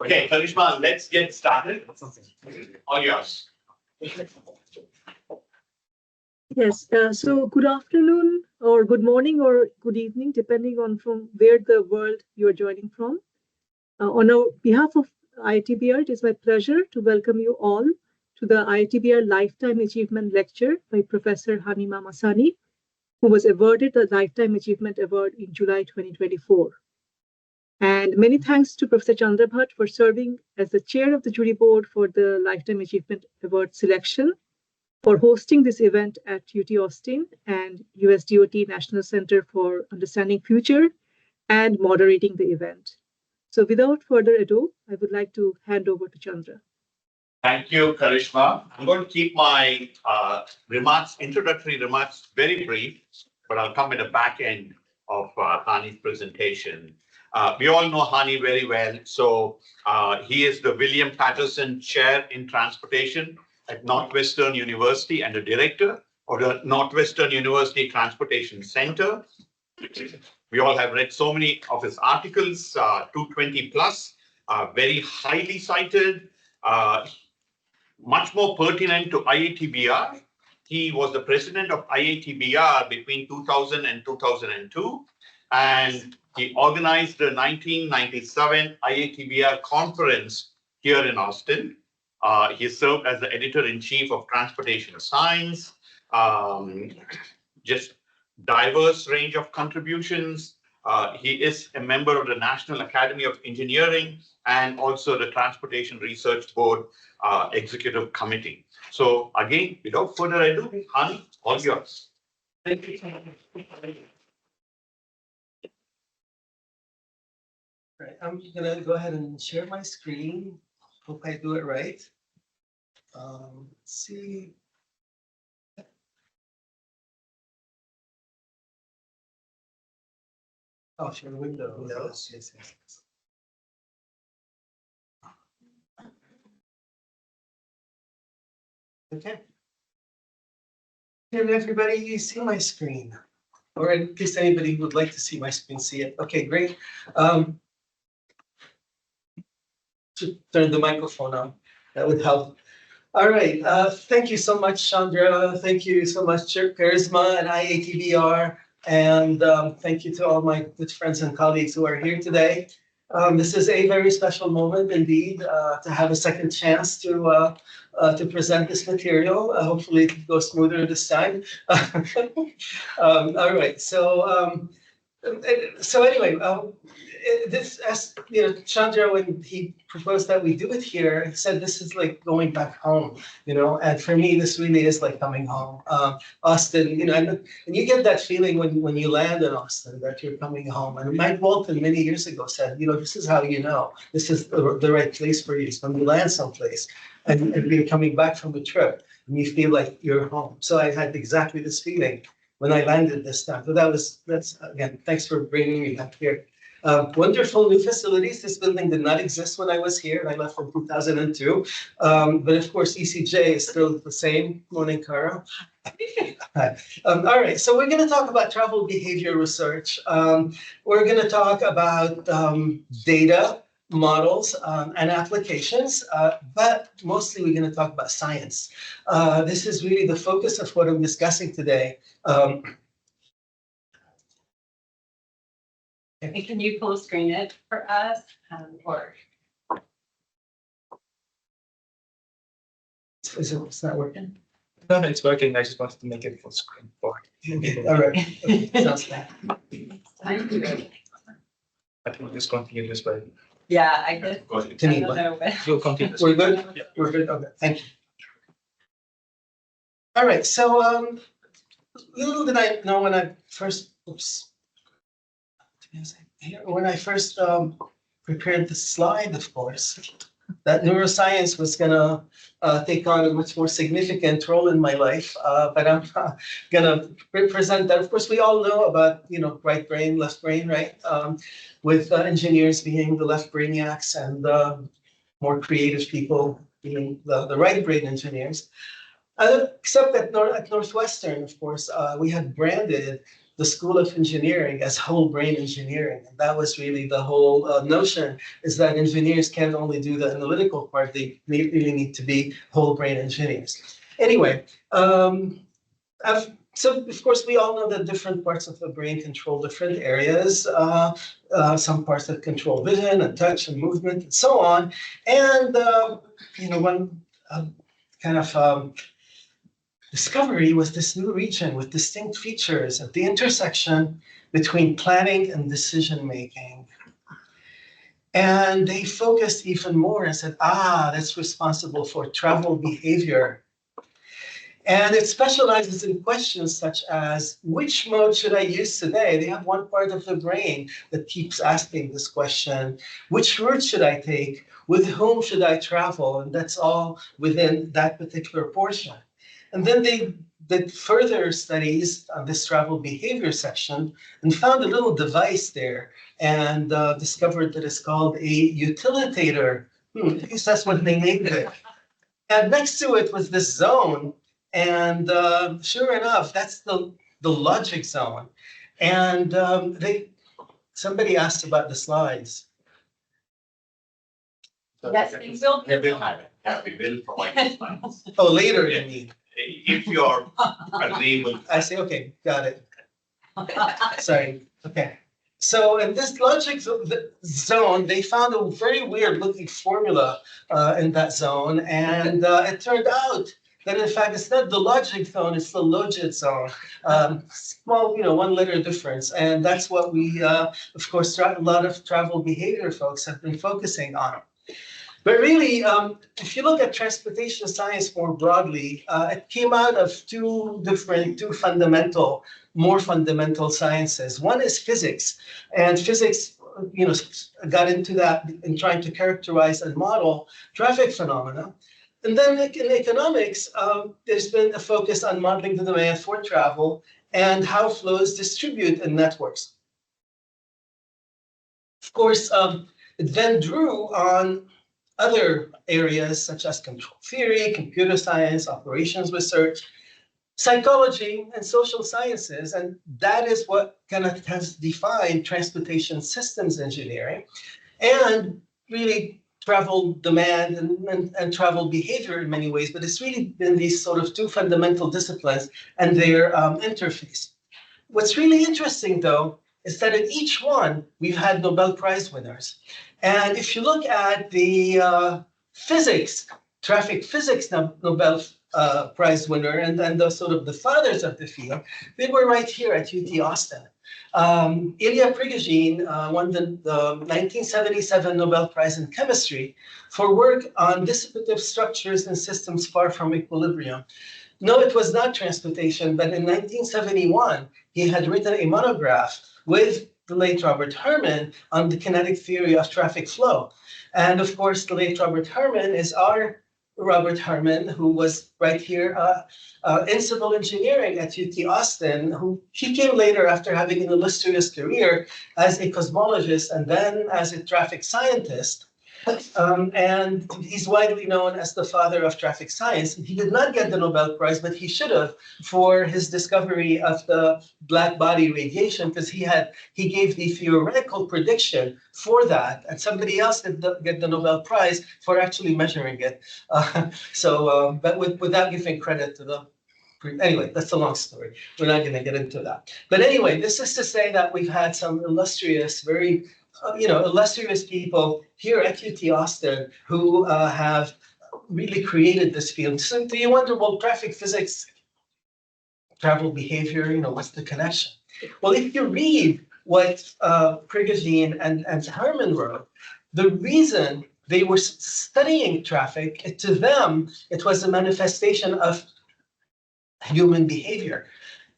Okay, Karishma, let's get started. All yours. Yes, so good afternoon or good morning or good evening, depending on from where the world you're joining from. On behalf of IATBR, it is my pleasure to welcome you all to the IATBR Lifetime Achievement Lecture by Professor Hani Mahmassani, who was awarded the Lifetime Achievement Award in July 2024. And many thanks to Professor Chandra Bhatt for serving as the chair of the jury board for the Lifetime Achievement Award selection, for hosting this event at UT Austin and USDOT National Center for Understanding Future, and moderating the event. So without further ado, I would like to hand over to Chandra. Thank you, Karishma. I'm going to keep my introductory remarks very brief, but I'll come at the back end of Hani's presentation. We all know Hani very well. So he is the William Patterson Chair in Transportation at Northwestern University and the director of the Northwestern University Transportation Center. We all have read so many of his articles, 220 plus, very highly cited, much more pertinent to IATBR. He was the president of IATBR between 2000 and 2002, and he organized the 1997 IATBR conference here in Austin. He served as the editor-in-chief of Transportation Science, just diverse range of contributions. He is a member of the National Academy of Engineering and also the Transportation Research Board Executive Committee. So again, without further ado, Hani, all yours. Thank you. All right, I'm gonna go ahead and share my screen. Hope I do it right. Let's see. Oh, share the window. Windows. Yes, yes. Okay. Can everybody see my screen? Or in case anybody would like to see my screen, see it. Okay, great. To turn the microphone on, that would help. All right, thank you so much, Chandra. Thank you so much, Charisma and IATBR. And thank you to all my good friends and colleagues who are here today. This is a very special moment indeed, to have a second chance to present this material. Hopefully it goes smoother this time. All right, so anyway, this, as you know, Chandra, when he proposed that we do it here, he said this is like going back home, and for me, this really is like coming home. Austin, and you get that feeling when you land in Austin that you're coming home. And Mike Walton many years ago said, this is how this is the right place for you. It's when you land someplace and you're coming back from a trip and you feel like you're home. So I had exactly this feeling when I landed this time. So that's again, thanks for bringing me back here. Wonderful new facilities. This building did not exist when I was here. I left in 2002. But of course, ECJ is still the same. Morning, Kara. All right, so we're going to talk about travel behavior research. We're going to talk about data, models, and applications, but mostly we're going to talk about science. This is really the focus of what I'm discussing today. Can you full screen it for us, or? It's not working? No, it's working. I just wanted to make it full screen for Okay, all right. Okay, sounds bad. I think we'll just continue this way. Yeah, I guess. I don't know. We'll continue this We're way. good? Yeah. We're good, okay, thank you. All right, so little did I know when I first, when I first prepared the slide, of course, that neuroscience was gonna take on a much more significant role in my life, but I'm gonna represent that. Of course, we all know about, right brain, left brain, right? With engineers being the left brainiacs and more creative people being the right brain engineers. Except at Northwestern, of course, we had branded the School of Engineering as whole brain engineering. And that was really the whole notion, is that engineers can't only do the analytical part, they really need to be whole brain engineers. Anyway, so of course we all know that different parts of the brain control different areas. Some parts that control vision and touch and movement and so on. And one kind of discovery was this new region with distinct features at the intersection between planning and decision making. And they focused even more and said, that's responsible for travel behavior. And it specializes in questions such as, which mode should I use today? They have one part of the brain that keeps asking this question. Which route should I take? With whom should I travel? And that's all within that particular portion. And then they did further studies on this travel behavior section and found a little device there and discovered that it's called a utilitator. At least that's what they named it. And next to it was this zone. And sure enough, that's the logic zone. And somebody asked about the slides. Yes, we will. Yeah, we will provide the slides. Oh, later you mean? If you're agreeable. I say, okay, got it. Sorry, okay. So in this logic zone, they found a very weird looking formula in that zone. And it turned out that in fact, it's not the logic zone, it's the logit zone. Small, one letter difference. And that's what we, of course, a lot of travel behavior folks have been focusing on. But really, if you look at transportation science more broadly, it came out of two more fundamental sciences. One is physics, and physics, got into that in trying to characterize and model traffic phenomena. And then in economics, there's been a focus on modeling the demand for travel and how flows distribute in networks. Of course, it then drew on other areas such as control theory, computer science, operations research, psychology, and social sciences. And that is what kind of has defined transportation systems engineering and really travel demand and travel behavior in many ways. But it's really been these sort of two fundamental disciplines and their interface. What's really interesting, though, is that in each one, we've had Nobel Prize winners. And if you look at the traffic physics Nobel Prize winner, and then the sort of the fathers of the field, they were right here at UT Austin. Ilya Prigogine won the 1977 Nobel Prize in Chemistry for work on dissipative structures and systems far from equilibrium. No, it was not transportation, but in 1971, he had written a monograph with the late Robert Herman on the kinetic theory of traffic flow. And of course, the late Robert Herman is our Robert Herman, who was right here in civil engineering at UT Austin, he came later after having an illustrious career as a cosmologist and then as a traffic scientist. And he's widely known as the father of traffic science. He did not get the Nobel Prize, but he should have for his discovery of the black body radiation, because he gave the theoretical prediction for that, and somebody else did get the Nobel Prize for actually measuring it. But without giving credit to the. Anyway, that's a long story. We're not going to get into that. But anyway, this is to say that we've had some illustrious, very illustrious people here at UT Austin who have really created this field. So do you wonder, well, traffic physics, travel behavior, what's the connection? Well, if you read what Prigogine and Herman wrote, the reason they were studying traffic, to them, it was a manifestation of human behavior.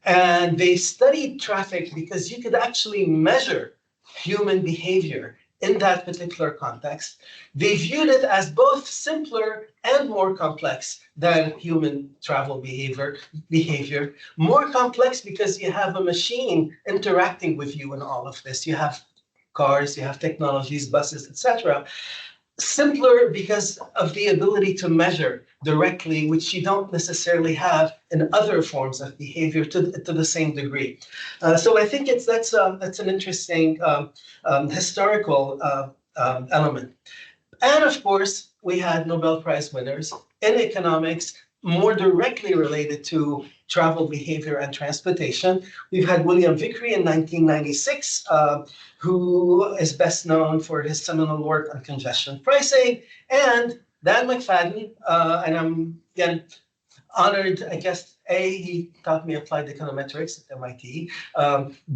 And they studied traffic because you could actually measure human behavior in that particular context. They viewed it as both simpler and more complex than human travel behavior. More complex because you have a machine interacting with you in all of this. You have cars, you have technologies, buses, etc. simpler because of the ability to measure directly, which you don't necessarily have in other forms of behavior to the same degree. So I think that's an interesting historical element. And of course, we had Nobel Prize winners in economics more directly related to travel behavior and transportation. We've had William Vickrey in 1996, who is best known for his seminal work on congestion pricing, and Dan McFadden, and I'm again honored, I guess, A, he taught me applied econometrics at MIT.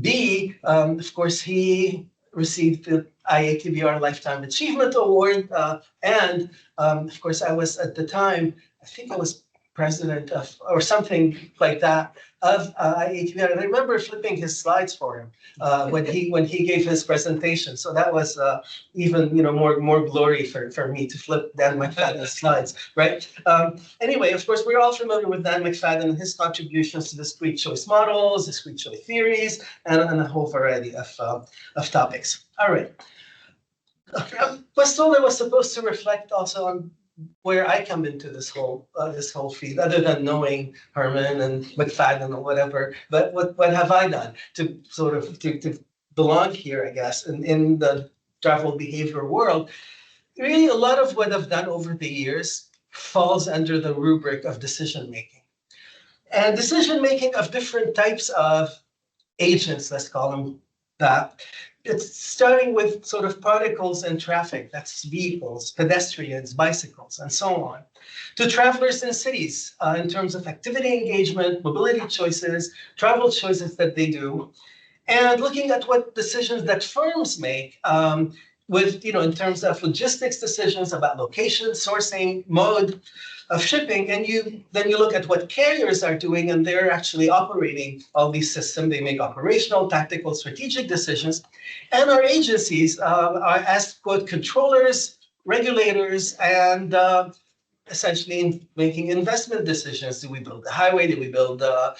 B, of course, he received the IATBR Lifetime Achievement Award. And of course, I was at the time, I think I was president of, or something like that, of IATBR. And I remember flipping his slides for him when he gave his presentation. So that was even more glory for me to flip Dan McFadden's slides, right? Anyway, of course, we're all familiar with Dan McFadden and his contributions to discrete choice models, discrete choice theories, and a whole variety of topics. All right. Pastola was supposed to reflect also on where I come into this whole field, other than knowing Herman and McFadden or whatever. But what have I done to sort of to belong here, I guess, in the travel behavior world? Really, a lot of what I've done over the years falls under the rubric of decision making, and decision making of different types of agents, let's call them that. It's starting with sort of particles in traffic, that's vehicles, pedestrians, bicycles, and so on, to travelers in cities in terms of activity engagement, mobility choices, travel choices that they do, and looking at what decisions that firms make with, in terms of logistics decisions about location, sourcing, mode of shipping, and then you look at what carriers are doing, and they're actually operating all these systems. They make operational, tactical, strategic decisions, and our agencies are as quote controllers, regulators, and essentially making investment decisions. Do we build a highway? Do we build a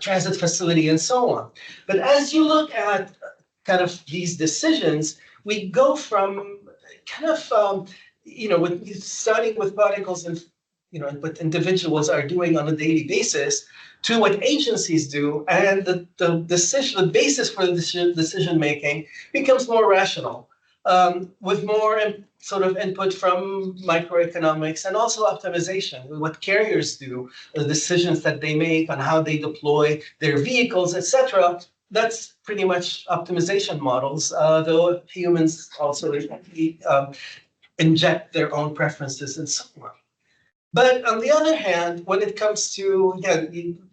transit facility, and so on? But as you look at kind of these decisions, we go from kind of starting with particles and what individuals are doing on a daily basis to what agencies do, and the basis for the decision making becomes more rational, with more sort of input from microeconomics and also optimization, what carriers do, the decisions that they make on how they deploy their vehicles, etc. That's pretty much optimization models, though humans also inject their own preferences and so on. But on the other hand, when it comes to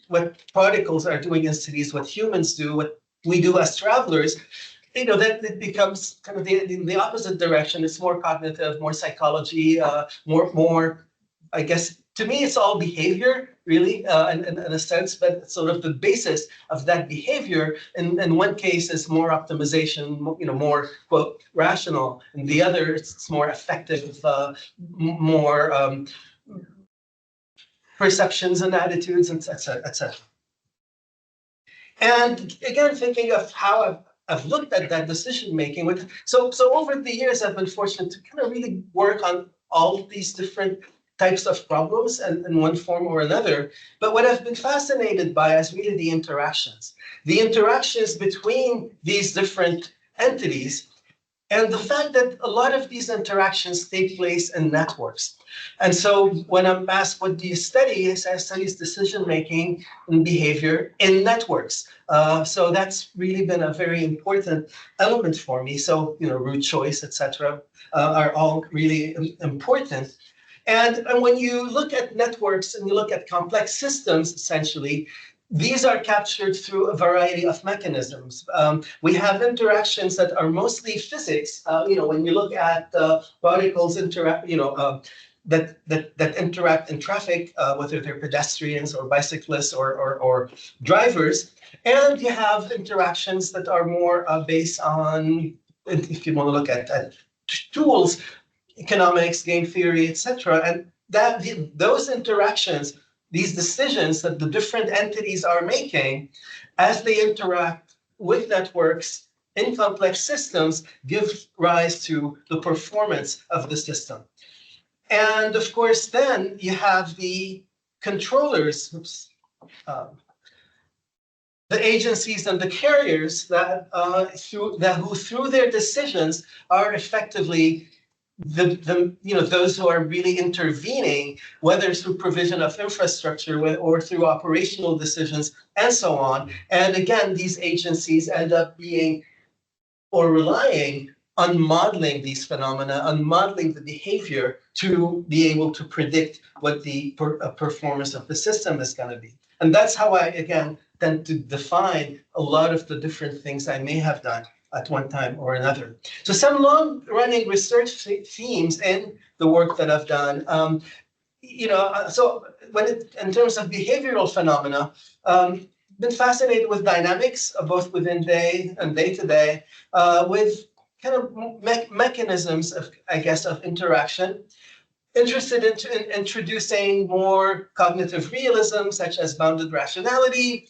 what particles are doing in cities, what humans do, what we do as travelers, that it becomes kind of the opposite direction. It's more cognitive, more psychology, more, I guess, to me, it's all behavior, really, in a sense, but sort of the basis of that behavior in one case is more optimization, more, quote, rational. In the other, it's more effective, more perceptions and attitudes, etc., etc. And again, thinking of how I've looked at that decision making. So over the years, I've been fortunate to kind of really work on all these different types of problems in one form or another. But what I've been fascinated by is really the interactions between these different entities, and the fact that a lot of these interactions take place in networks. And so when I'm asked, what do you study? I study decision-making and behavior in networks. So that's really been a very important element for me. So, route choice, etc., are all really important. And when you look at networks and you look at complex systems, essentially, these are captured through a variety of mechanisms. We have interactions that are mostly physics. When you look at particles that interact in traffic, whether they're pedestrians or bicyclists or drivers, and you have interactions that are more based on, if you want to look at tools, economics, game theory, etc., and those interactions, these decisions that the different entities are making as they interact with networks, in complex systems give rise to the performance of the system. And of course, then you have the controllers, the agencies and the carriers that who through their decisions are effectively those who are really intervening, whether through provision of infrastructure or through operational decisions and so on. And again, these agencies end up being or relying on modeling these phenomena, on modeling the behavior to be able to predict what the performance of the system is going to be. And that's how I, again, tend to define a lot of the different things I may have done at one time or another. So some long-running research themes in the work that I've done, so in terms of behavioral phenomena, been fascinated with dynamics, both within day and day-to-day, with kind of mechanisms of, I guess, of interaction. Interested in introducing more cognitive realism, such as bounded rationality,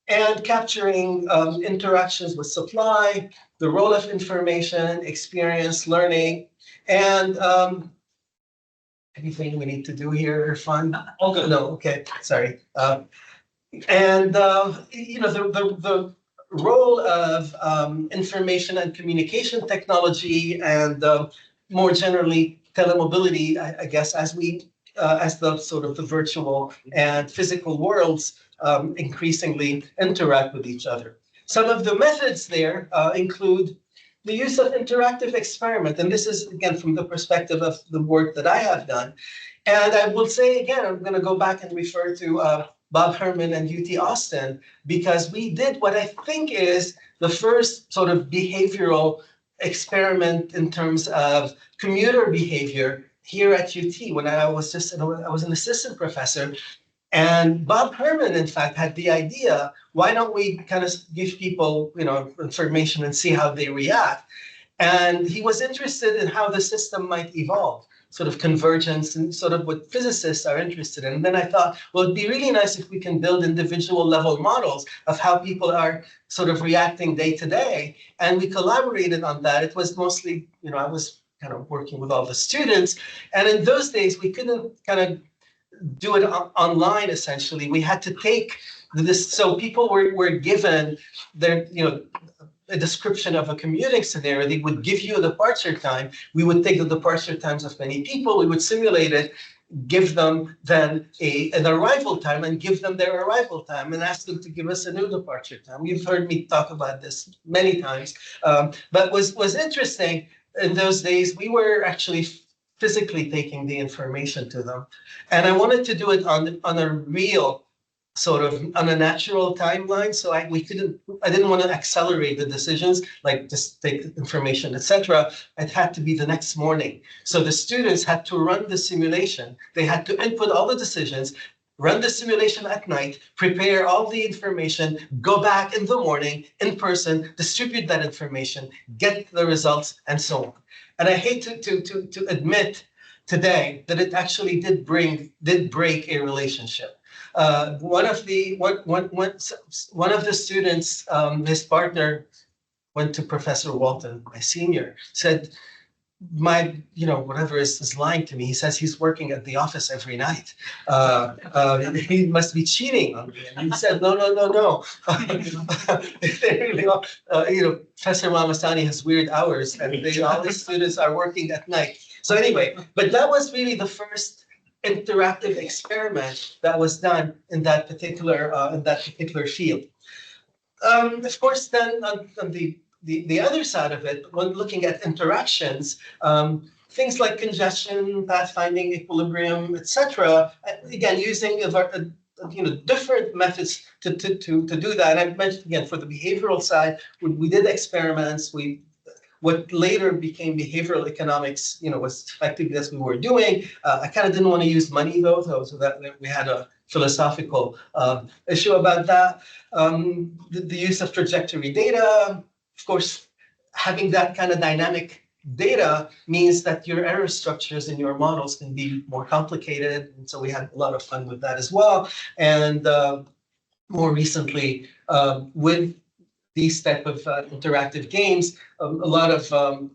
and capturing interactions with supply, the role of information, experience, learning, and anything we need to do here, Irfan? All good. No, okay, sorry. The role of information and communication technology and more generally telemobility, I guess, as the sort of the virtual and physical worlds increasingly interact with each other. Some of the methods there include the use of interactive experiment, and this is again from the perspective of the work that I have done. And I will say again, I'm going to go back and refer to Bob Herman and UT Austin, because we did what I think is the first sort of behavioral experiment in terms of commuter behavior here at UT when I was an assistant professor. And Bob Herman, in fact, had the idea, why don't we kind of give people, information and see how they react? And he was interested in how the system might evolve, sort of convergence and sort of what physicists are interested in. And then I thought, well, it'd be really nice if we can build individual level models of how people are sort of reacting day to day. And we collaborated on that. It was mostly, I was kind of working with all the students. And in those days, we couldn't kind of do it online, essentially. We had to take this, so people were given their, a description of a commuting scenario. They would give you a departure time. We would take the departure times of many people. We would simulate it, give them then an arrival time and give them their arrival time and ask them to give us a new departure time. You've heard me talk about this many times, but was interesting in those days. We were actually physically taking the information to them. And I wanted to do it on a real sort of on a natural timeline. So I didn't want to accelerate the decisions, like just take information, etc. It had to be the next morning. So the students had to run the simulation. They had to input all the decisions, run the simulation at night, prepare all the information, go back in the morning in person, distribute that information, get the results, and so on. And I hate to admit today that it actually did break a relationship. One of the students, his partner, went to Professor Walton, my senior, said, whatever is lying to me. He says he's working at the office every night. He must be cheating on me. And he said, no. They really are, Professor Mahmassani has weird hours, and all the students are working at night. So anyway, but that was really the first interactive experiment that was done in that particular field. Of course, then on the other side of it, when looking at interactions, things like congestion, pathfinding, equilibrium, etc. Again, using different methods to do that. And I mentioned again for the behavioral side, we did experiments. What later became behavioral economics, was effectively as we were doing. I kind of didn't want to use money though, so that we had a philosophical issue about that. The use of trajectory data, of course, having that kind of dynamic data means that your error structures in your models can be more complicated. And so we had a lot of fun with that as well. And more recently, with these type of interactive games, a lot of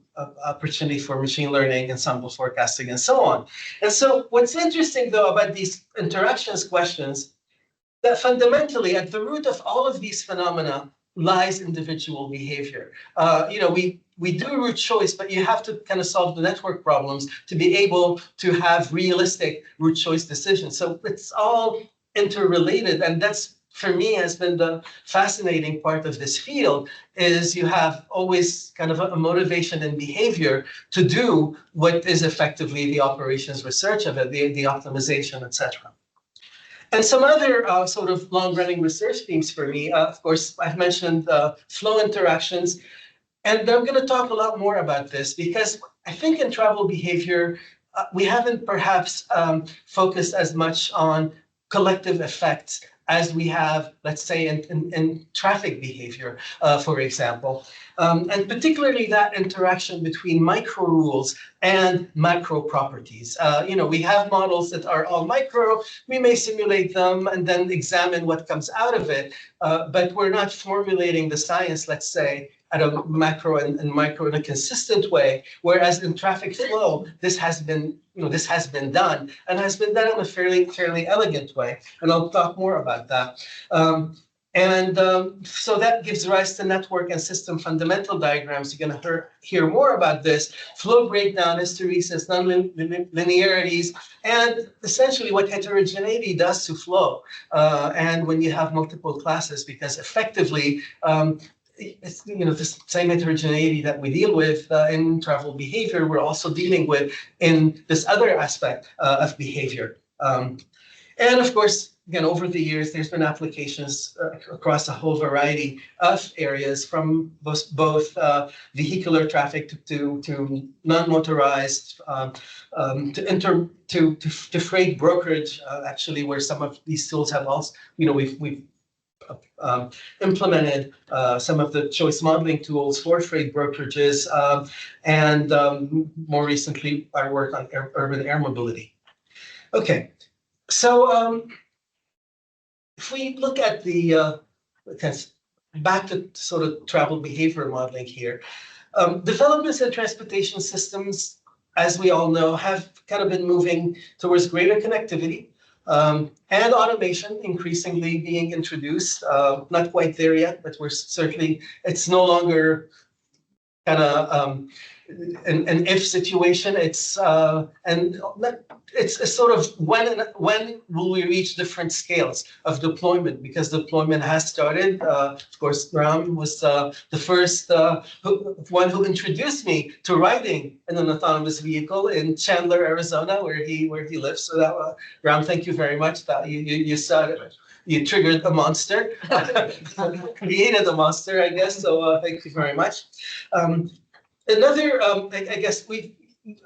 opportunity for machine learning, ensemble forecasting, and so on. And so what's interesting, though, about these interactions questions, that fundamentally at the root of all of these phenomena lies individual behavior. We do root choice, but you have to kind of solve the network problems to be able to have realistic root choice decisions. So it's all interrelated, and that's, for me, has been the fascinating part of this field, is you have always kind of a motivation and behavior to do what is effectively the operations research of it, the optimization, etc. And some other sort of long-running research themes for me, of course, I've mentioned flow interactions, and I'm going to talk a lot more about this because I think in travel behavior, we haven't perhaps focused as much on collective effects as we have, let's say, in traffic behavior, for example. And particularly that interaction between micro rules and macro properties. We have models that are all micro, we may simulate them and then examine what comes out of it, but we're not formulating the science, let's say, at a macro and micro in a consistent way, whereas in traffic flow, this has been done, and has been done in a fairly elegant way, and I'll talk more about that. So that gives rise to network and system fundamental diagrams. You're going to hear more about this. Flow breakdown, hysteresis, nonlinearities, and essentially what heterogeneity does to flow. And when you have multiple classes, because effectively, it's, this same heterogeneity that we deal with in travel behavior, we're also dealing with in this other aspect of behavior. And of course, again, over the years, there's been applications across a whole variety of areas, from both vehicular traffic to non-motorized, to freight brokerage, actually, where some of these tools have also, we've implemented some of the choice modeling tools for freight brokerages, and more recently, our work on urban air mobility. Okay, so if we look at the back to sort of travel behavior modeling here, developments in transportation systems, as we all know, have kind of been moving towards greater connectivity. And automation increasingly being introduced, not quite there yet, but we're certainly, it's no longer kind of an if situation. It's it's a sort of when will we reach different scales of deployment, because deployment has started. Of course, Ram was the first one who introduced me to riding in an autonomous vehicle in Chandler, Arizona, where he lives. So that Ram, thank you very much. That you started. You triggered a monster, created a monster, I guess. So thank you very much. Another, I guess we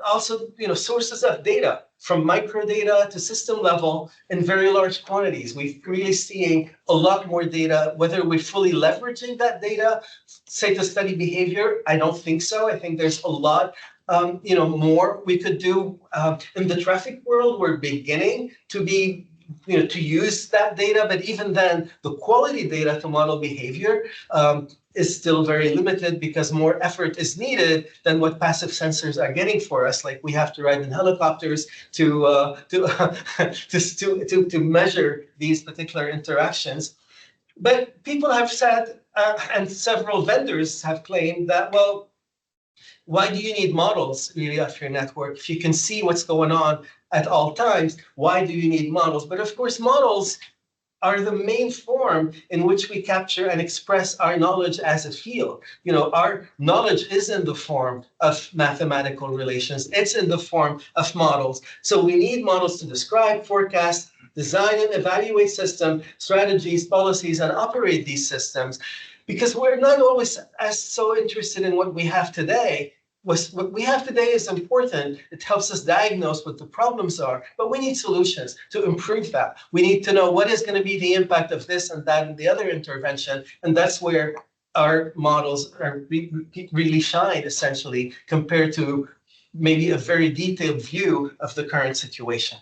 also, sources of data, from microdata to system level in very large quantities. We're really seeing a lot more data. Whether we're fully leveraging that data, say, to study behavior, I don't think so. I think there's a lot more we could do. In the traffic world, we're beginning to be to use that data, but even then, the quality data to model behavior is still very limited, because more effort is needed than what passive sensors are getting for us. Like, we have to ride in helicopters to measure these particular interactions. But people have said, and several vendors have claimed that, well, why do you need models really of your network? If you can see what's going on at all times, why do you need models? But of course, models are the main form in which we capture and express our knowledge as a field. Our knowledge is in the form of mathematical relations. It's in the form of models. So we need models to describe, forecast, design, and evaluate system strategies, policies, and operate these systems. Because we're not always as so interested in what we have today. What we have today is important. It helps us diagnose what the problems are, but we need solutions to improve that. We need to know what is going to be the impact of this and that and the other intervention, and that's where our models are really shine, essentially, compared to maybe a very detailed view of the current situation.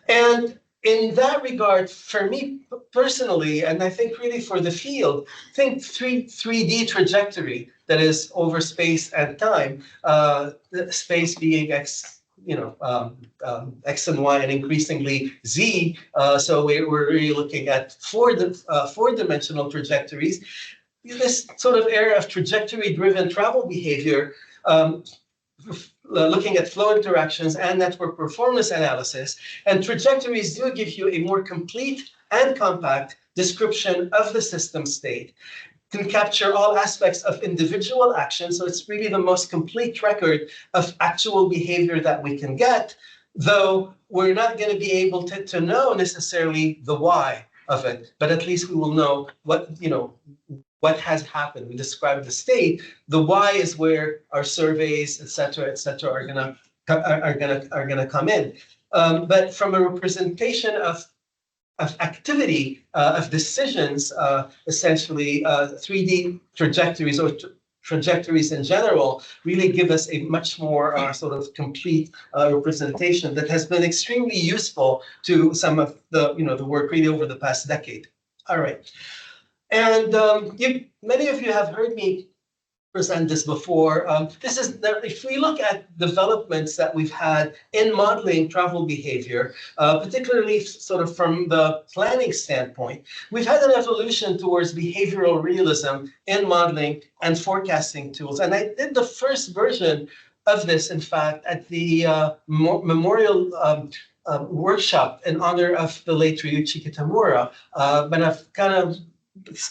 And in that regard, for me personally, and I think really for the field, think 3D trajectory, that is over space and time, the space being x, x and y, and increasingly z. So we're really looking at four-dimensional trajectories. This sort of area of trajectory-driven travel behavior, looking at flow interactions and network performance analysis, and trajectories do give you a more complete and compact description of the system state, can capture all aspects of individual action. So it's really the most complete record of actual behavior that we can get, though we're not going to be able to know necessarily the why of it, but at least we will know what has happened. We describe the state. The why is where our surveys, et cetera, are gonna come in. But from a representation of activity, of decisions, essentially 3D trajectories or trajectories in general really give us a much more sort of complete representation that has been extremely useful to some of the work really over the past decade. All right. And many of you have heard me present this before. If we look at developments that we've had in modeling travel behavior, particularly sort of from the planning standpoint, we've had an evolution towards behavioral realism in modeling and forecasting tools. And I did the first version of this, in fact, at the memorial workshop in honor of the late Ryuichi Kitamura. But I've kind of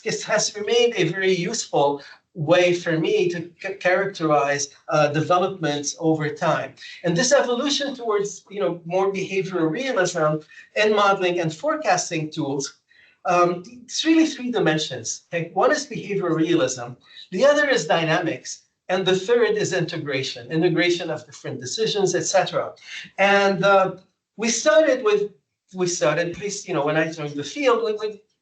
it has remained a very useful way for me to characterize developments over time. And this evolution towards more behavioral realism in modeling and forecasting tools, it's really three dimensions. Okay? One is behavioral realism, the other is dynamics, and the third is integration of different decisions, etc. And we started, at least when I joined the field,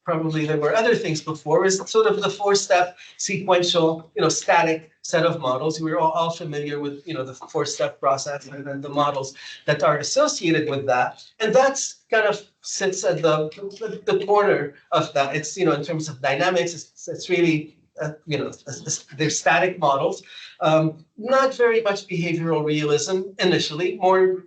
probably there were other things before, is sort of the four-step sequential, static set of models. We're all familiar with, the four-step process and then the models that are associated with that. And that's kind of sits at the corner of that. It's, in terms of dynamics, it's really, they're static models. Not very much behavioral realism initially, more,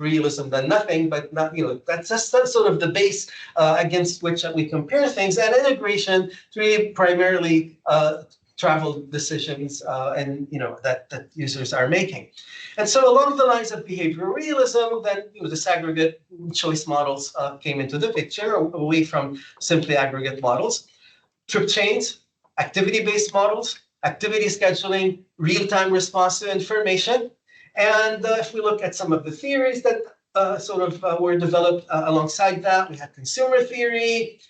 realism than nothing, but not, that's sort of the base against which we compare things. And integration, really primarily travel decisions and that users are making. And so along the lines of behavioral realism, then disaggregate choice models came into the picture, away from simply aggregate models. Trip chains, activity-based models, activity scheduling, real-time response to information. And if we look at some of the theories that were developed alongside that, we had consumer theory,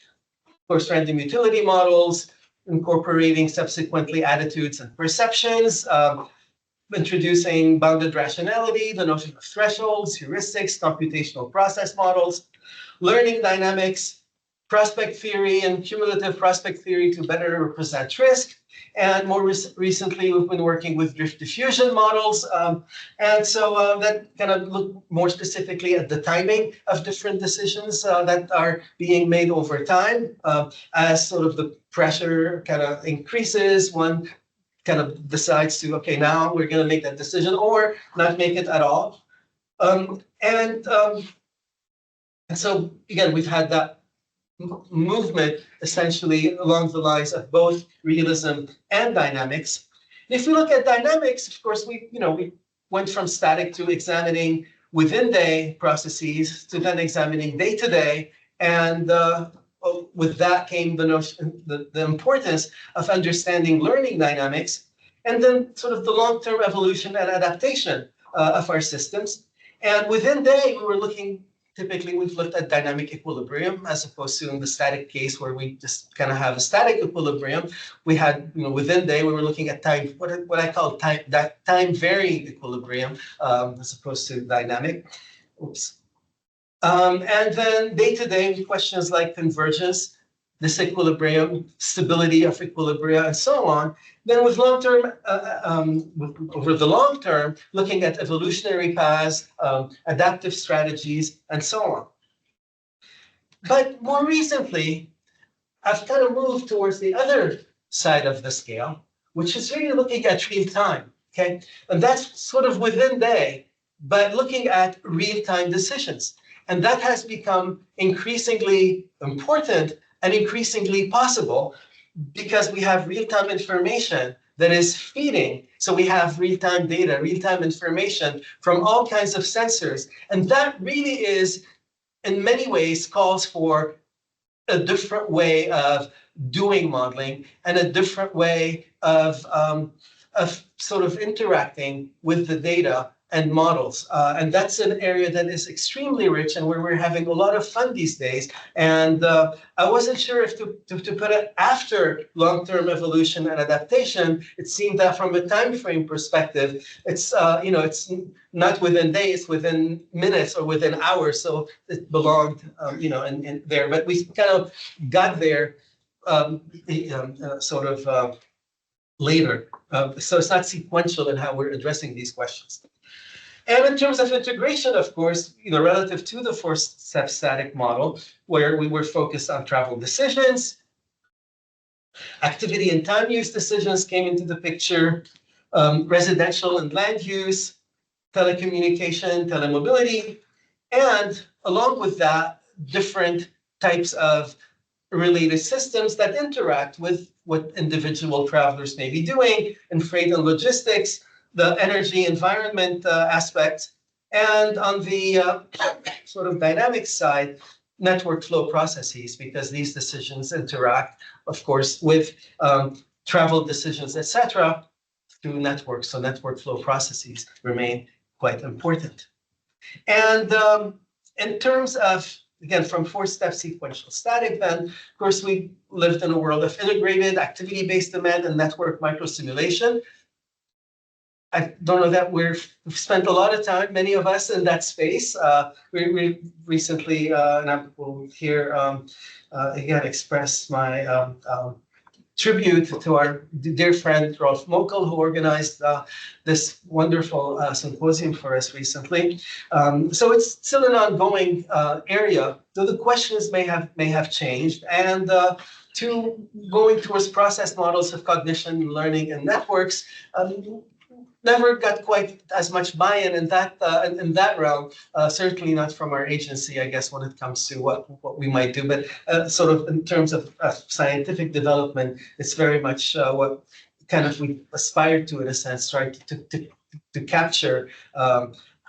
of course, random utility models, incorporating subsequently attitudes and perceptions, introducing bounded rationality, the notion of thresholds, heuristics, computational process models, learning dynamics, prospect theory and cumulative prospect theory to better represent risk. And more recently, we've been working with drift diffusion models. And so that kind of look more specifically at the timing of different decisions that are being made over time. As sort of the pressure kind of increases, one kind of decides to, okay, now we're going to make that decision or not make it at all. And so, again, we've had that movement essentially along the lines of both realism and dynamics. And if we look at dynamics, of course, we went from static to examining within day processes to then examining day to day. And with that came the notion, the importance of understanding learning dynamics, and then sort of the long-term evolution and adaptation of our systems. And within day, typically, we've looked at dynamic equilibrium as opposed to in the static case where we just kind of have a static equilibrium. We had, within day, we were looking at time, what I call time varying equilibrium as opposed to dynamic. Oops. And then day to day questions like convergence, disequilibrium, stability of equilibria, and so on. Then with long-term, over the long term, looking at evolutionary paths, adaptive strategies, and so on. But more recently, I've kind of moved towards the other side of the scale, which is really looking at real time. Okay, and that's sort of within day, but looking at real time decisions. And that has become increasingly important and increasingly possible because we have real time information that is feeding. So we have real time data, real time information from all kinds of sensors. And that really is, in many ways, calls for a different way of doing modeling and a different way of sort of interacting with the data and models. And that's an area that is extremely rich and where we're having a lot of fun these days. And I wasn't sure if to put it after long-term evolution and adaptation. It seemed that from a time frame perspective, it's it's not within days, within minutes or within hours. So it belonged in there. But we kind of got there later. So it's not sequential in how we're addressing these questions. And in terms of integration, of course, relative to the four-step static model, where we were focused on travel decisions, activity and time use decisions came into the picture, residential and land use, telecommunication, telemobility, and along with that, different types of related systems that interact with what individual travelers may be doing in freight and logistics, the energy environment aspect, and on the sort of dynamic side, network flow processes, because these decisions interact, of course, with travel decisions, etc., through networks. So network flow processes remain quite important. And in terms of, again, from four-step sequential static, then, of course, we lived in a world of integrated activity-based demand and network microsimulation. I don't know that we've spent a lot of time, many of us, in that space. We recently, and I will here again express my tribute to our dear friend Prof Mokel, who organized this wonderful symposium for us recently. So it's still an ongoing area, though the questions may have changed. And to going towards process models of cognition, learning, and networks, never got quite as much buy-in in that realm. Certainly not from our agency, I guess, when it comes to what we might do. But sort of in terms of scientific development, it's very much what kind of we aspire to, in a sense, try to capture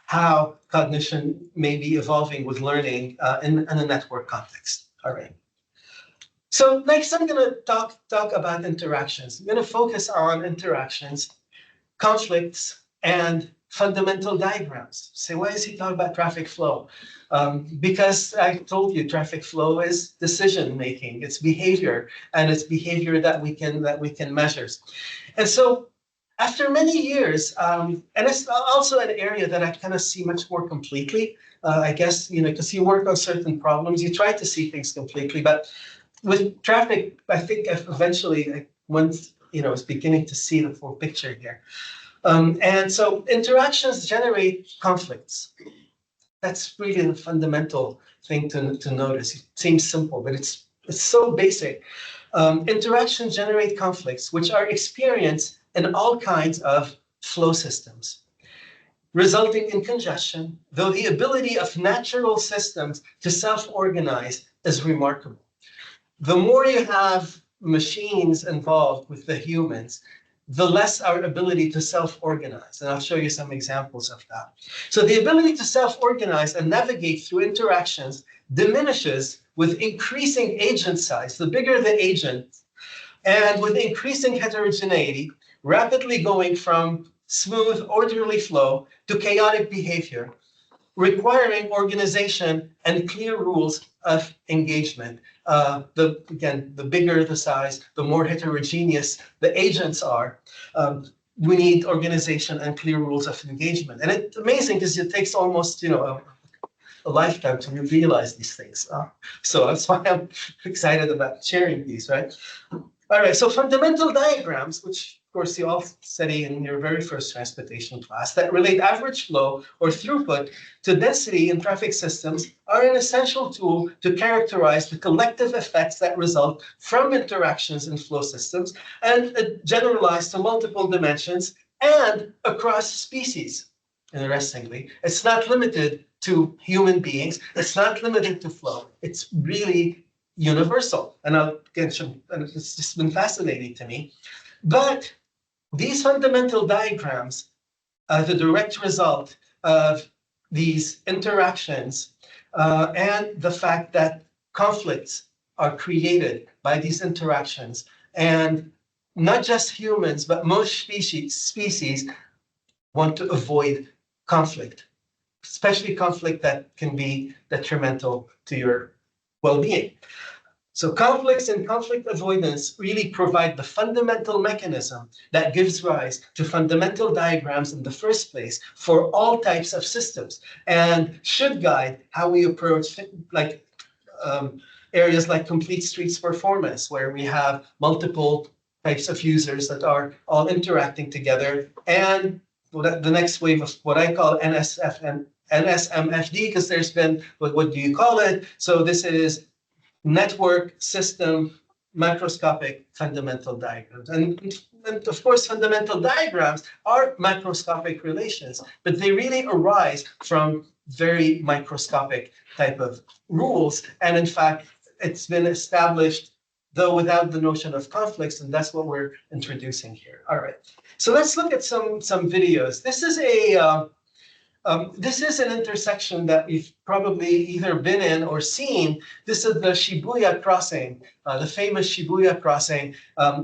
how cognition may be evolving with learning in a network context. All right. So next, I'm going to talk about interactions. I'm going to focus on interactions, conflicts, and fundamental diagrams. So why is he talking about traffic flow? Because I told you traffic flow is decision making, it's behavior, and it's behavior that we can measure. And so after many years, and it's also an area that I kind of see much more completely, I guess, because you work on certain problems, you try to see things completely, but with traffic, I think eventually once is beginning to see the full picture here. And so interactions generate conflicts. That's really the fundamental thing to notice. It seems simple, but it's so basic. Interactions generate conflicts, which are experienced in all kinds of flow systems, resulting in congestion, though the ability of natural systems to self-organize is remarkable. The more you have machines involved with the humans, the less our ability to self-organize. And I'll show you some examples of that. So the ability to self-organize and navigate through interactions diminishes with increasing agent size, the bigger the agent, and with increasing heterogeneity, rapidly going from smooth, orderly flow to chaotic behavior, requiring organization and clear rules of engagement. The bigger the size, the more heterogeneous the agents are. We need organization and clear rules of engagement. And it's amazing because it takes almost, a lifetime to realize these things. So that's why I'm excited about sharing these, right? All right, so fundamental diagrams, which course, you all study in your very first transportation class, that relate average flow or throughput to density in traffic systems are an essential tool to characterize the collective effects that result from interactions in flow systems and generalize to multiple dimensions and across species. Interestingly, it's not limited to human beings. It's not limited to flow. It's really universal. And I'll get some, and it's just been fascinating to me. But these fundamental diagrams are the direct result of these interactions and the fact that conflicts are created by these interactions. And not just humans, but most species want to avoid conflict, especially conflict that can be detrimental to your well-being. So conflicts and conflict avoidance really provide the fundamental mechanism that gives rise to fundamental diagrams in the first place for all types of systems and should guide how we approach areas like complete streets performance, where we have multiple types of users that are all interacting together, and the next wave of what I call NSF and NSMFD, because there's been, what do you call it? So this is network system macroscopic fundamental diagrams. And of course, fundamental diagrams are macroscopic relations, but they really arise from very microscopic type of rules. And in fact, it's been established, though without the notion of conflicts, and that's what we're introducing here. All right, so let's look at some videos. This is an intersection that we've probably either been in or seen. This is the Shibuya crossing, the famous Shibuya crossing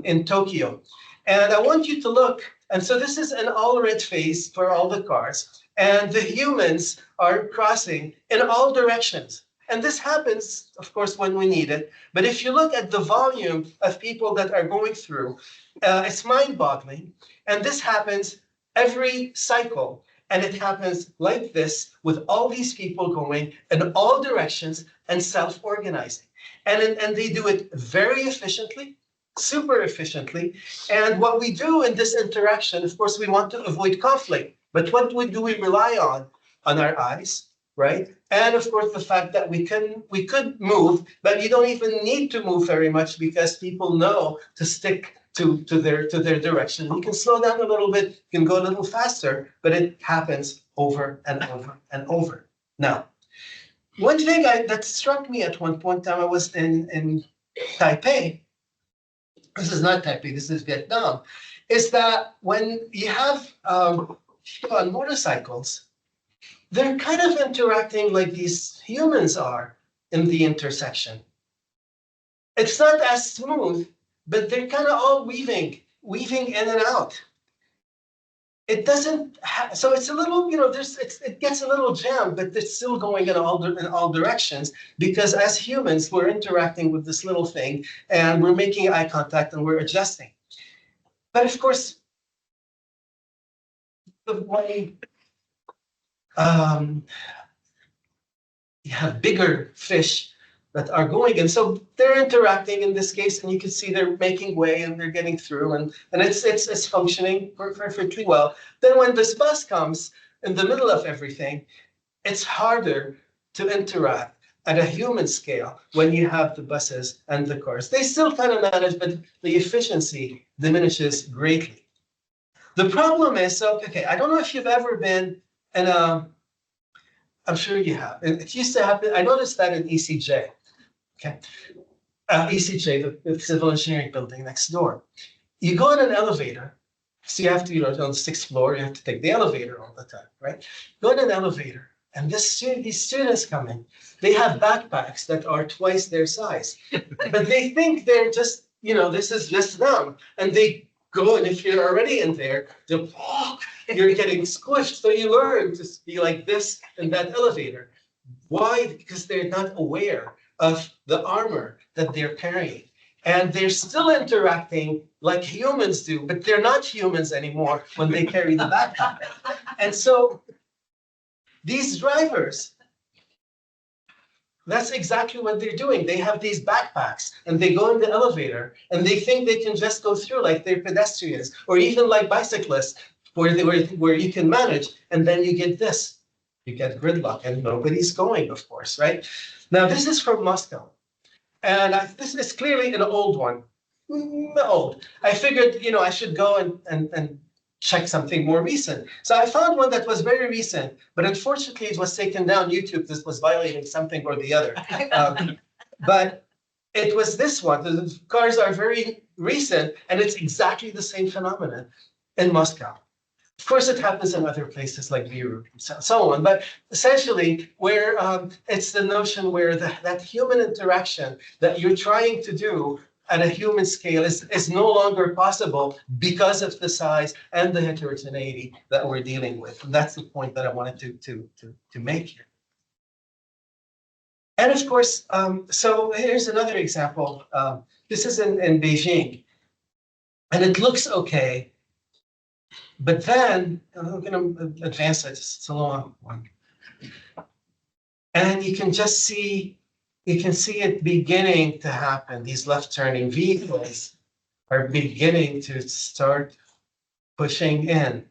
in Tokyo. And I want you to look, and so this is an all red phase for all the cars, and the humans are crossing in all directions. And this happens, of course, when we need it. But if you look at the volume of people that are going through, it's mind-boggling. And this happens every cycle. And it happens like this with all these people going in all directions and self-organizing. And they do it very efficiently, super efficiently. And what we do in this interaction, of course, we want to avoid conflict. But what do we rely on? On our eyes, right? And of course, the fact that we could move, but you don't even need to move very much because people know to stick to their direction. You can slow down a little bit, you can go a little faster, but it happens over and over and over. Now, one thing that struck me at one point in time, I was in Taipei. This is not Taipei, this is Vietnam. Is that when you have people on motorcycles, they're kind of interacting like these humans are in the intersection. It's not as smooth, but they're kind of all weaving in and out. It doesn't, so it's a little, it gets a little jammed, but it's still going in all directions, because as humans, we're interacting with this little thing and we're making eye contact and we're adjusting. But of course, the way you have bigger fish that are going, and so they're interacting in this case, and you can see they're making way and they're getting through, and it's functioning perfectly well. Then when this bus comes in the middle of everything, it's harder to interact at a human scale when you have the buses and the cars. They still kind of manage, but the efficiency diminishes greatly. The problem is, so, okay, I don't know if you've ever been in a, I'm sure you have. It used to happen, I noticed that in ECJ. Okay, ECJ, the civil engineering building next door. You go in an elevator, so you have to, on the 6th floor, you have to take the elevator all the time, right? Go in an elevator, and these students come in. They have backpacks that are twice their size, but they think they're just, this is just them, and they go, and if you're already in there, you're getting squished. So you learn to be like this in that elevator. Why? Because they're not aware of the armor that they're carrying. And they're still interacting like humans do, but they're not humans anymore when they carry the backpack. And so these drivers That's exactly what they're doing. They have these backpacks and they go in the elevator and they think they can just go through like they're pedestrians or even like bicyclists where you can manage. And then you get this, you get gridlock and nobody's going, of course, right? Now, this is from Moscow. And this is clearly an old one. Old. I figured, I should go and check something more recent. So I found one that was very recent, but unfortunately it was taken down YouTube. This was violating something or the other. But it was this one. The cars are very recent, and it's exactly the same phenomenon in Moscow. Of course, it happens in other places like Beirut and so on, but essentially where it's the notion where that human interaction that you're trying to do at a human scale is no longer possible because of the size and the heterogeneity that we're dealing with. And that's the point that I wanted to make here. And of course, so here's another example. This is in Beijing, and it looks okay. But then I'm going to advance it. It's a long one. And you can see it beginning to happen. These left-turning vehicles are beginning to start pushing in.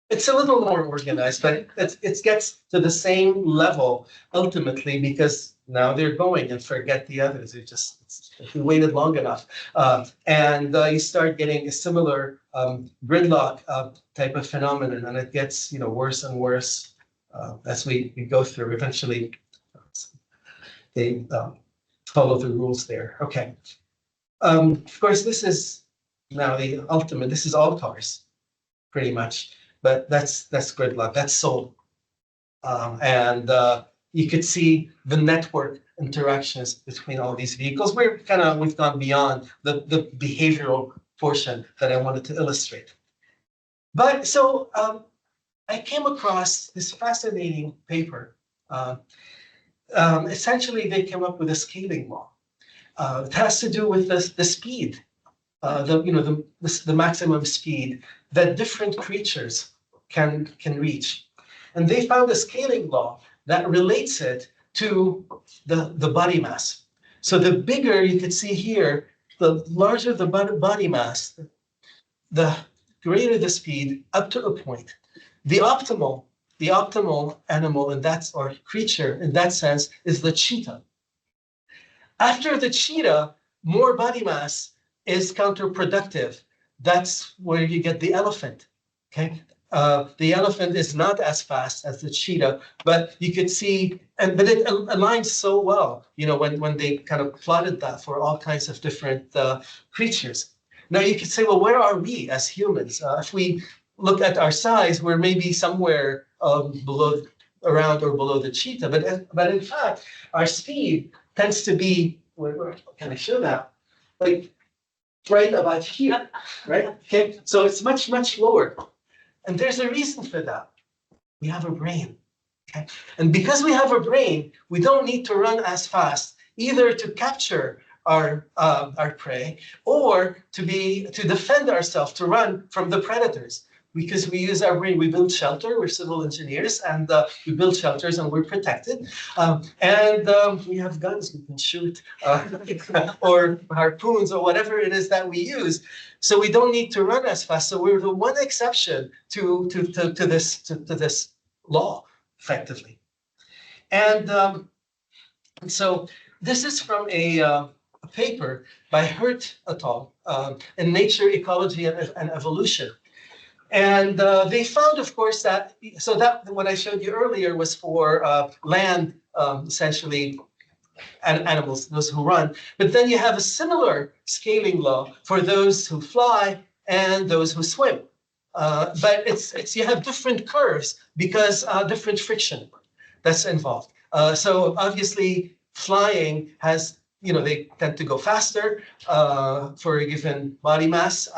It's a little more organized, but it gets to the same level ultimately because now they're going and forget the others. We waited long enough. And you start getting a similar gridlock type of phenomenon, and it gets worse and worse as we go through. Eventually, they follow the rules there. Okay. Of course, this is now the ultimate. This is all cars, pretty much. But that's gridlock. That's Seoul, and you could see the network interactions between all these vehicles. We've gone beyond the behavioral portion that I wanted to illustrate. But so I came across this fascinating paper. Essentially, they came up with a scaling law. It has to do with the speed, the maximum speed that different creatures can reach. And they found a scaling law that relates it to the body mass. So the bigger you could see here, the larger the body mass, the greater the speed up to a point. The optimal animal or creature in that sense is the cheetah. After the cheetah, more body mass is counterproductive. That's where you get the elephant. Okay, the elephant is not as fast as the cheetah, but you could see, but it aligns so well. When they kind of plotted that for all kinds of different creatures. Now you could say, well, where are we as humans? If we look at our size, we're maybe somewhere around or below the cheetah, but in fact, our speed tends to be. Where can I show that? Like right about here, right? Okay, so it's much, much lower. And there's a reason for that. We have a brain, okay? And because we have a brain, we don't need to run as fast, either to capture our prey or to defend ourselves, to run from the predators. Because we use our brain, we build shelter, we're civil engineers, and we build shelters and we're protected. And we have guns we can shoot, or harpoons, or whatever it is that we use. So we don't need to run as fast. So we're the one exception to this law, effectively. And so this is from a paper by Hurt et al. In Nature, Ecology, and Evolution. And they found, of course, that what I showed you earlier was for land, essentially, and animals, those who run. But then you have a similar scaling law for those who fly and those who swim. But you have different curves because different friction that's involved. So obviously, flying has, they tend to go faster for a given body mass,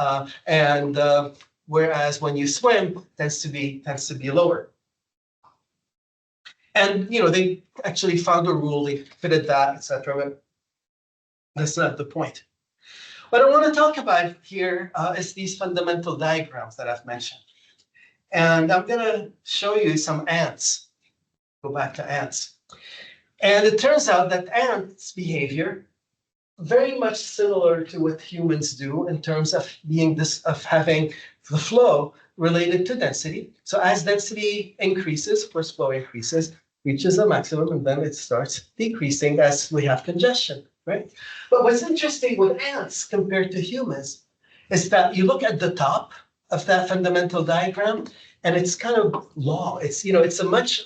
and whereas when you swim, tends to be lower. And they actually found a rule, they fitted that, etc. But that's not the point. What I want to talk about here is these fundamental diagrams that I've mentioned. And I'm going to show you some ants. Go back to ants. And it turns out that ants' behavior very much similar to what humans do in terms of of having the flow related to density. So as density increases, of course, flow increases, reaches a maximum, and then it starts decreasing as we have congestion, right? But what's interesting with ants compared to humans is that you look at the top of that fundamental diagram, and it's kind of long. It's, it's a much,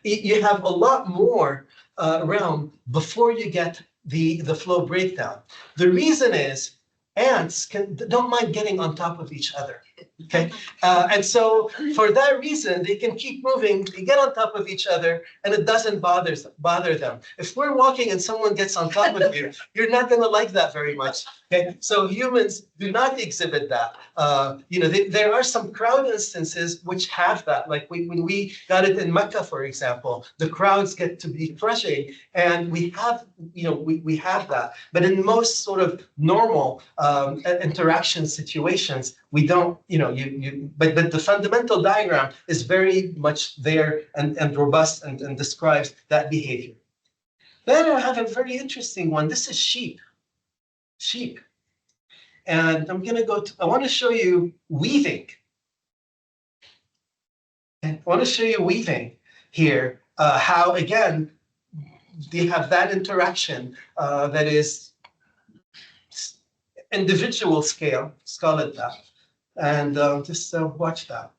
you have a lot more realm before you get the flow breakdown. The reason is ants don't mind getting on top of each other. Okay, and so for that reason, they can keep moving, they get on top of each other, and it doesn't bother them. If we're walking and someone gets on top of you, you're not going to like that very much. Okay, so humans do not exhibit that. There are some crowd instances which have that. Like when we got it in Mecca, for example, the crowds get to be crushing, and we have, we have that. But in most sort of normal interaction situations, we don't, but the fundamental diagram is very much there and robust and describes that behavior. Then I have a very interesting one. This is sheep. Sheep. And I'm going to I want to show you weaving. And I want to show you weaving here, how, again, they have that interaction that is individual scale, let's call it that. And just watch that.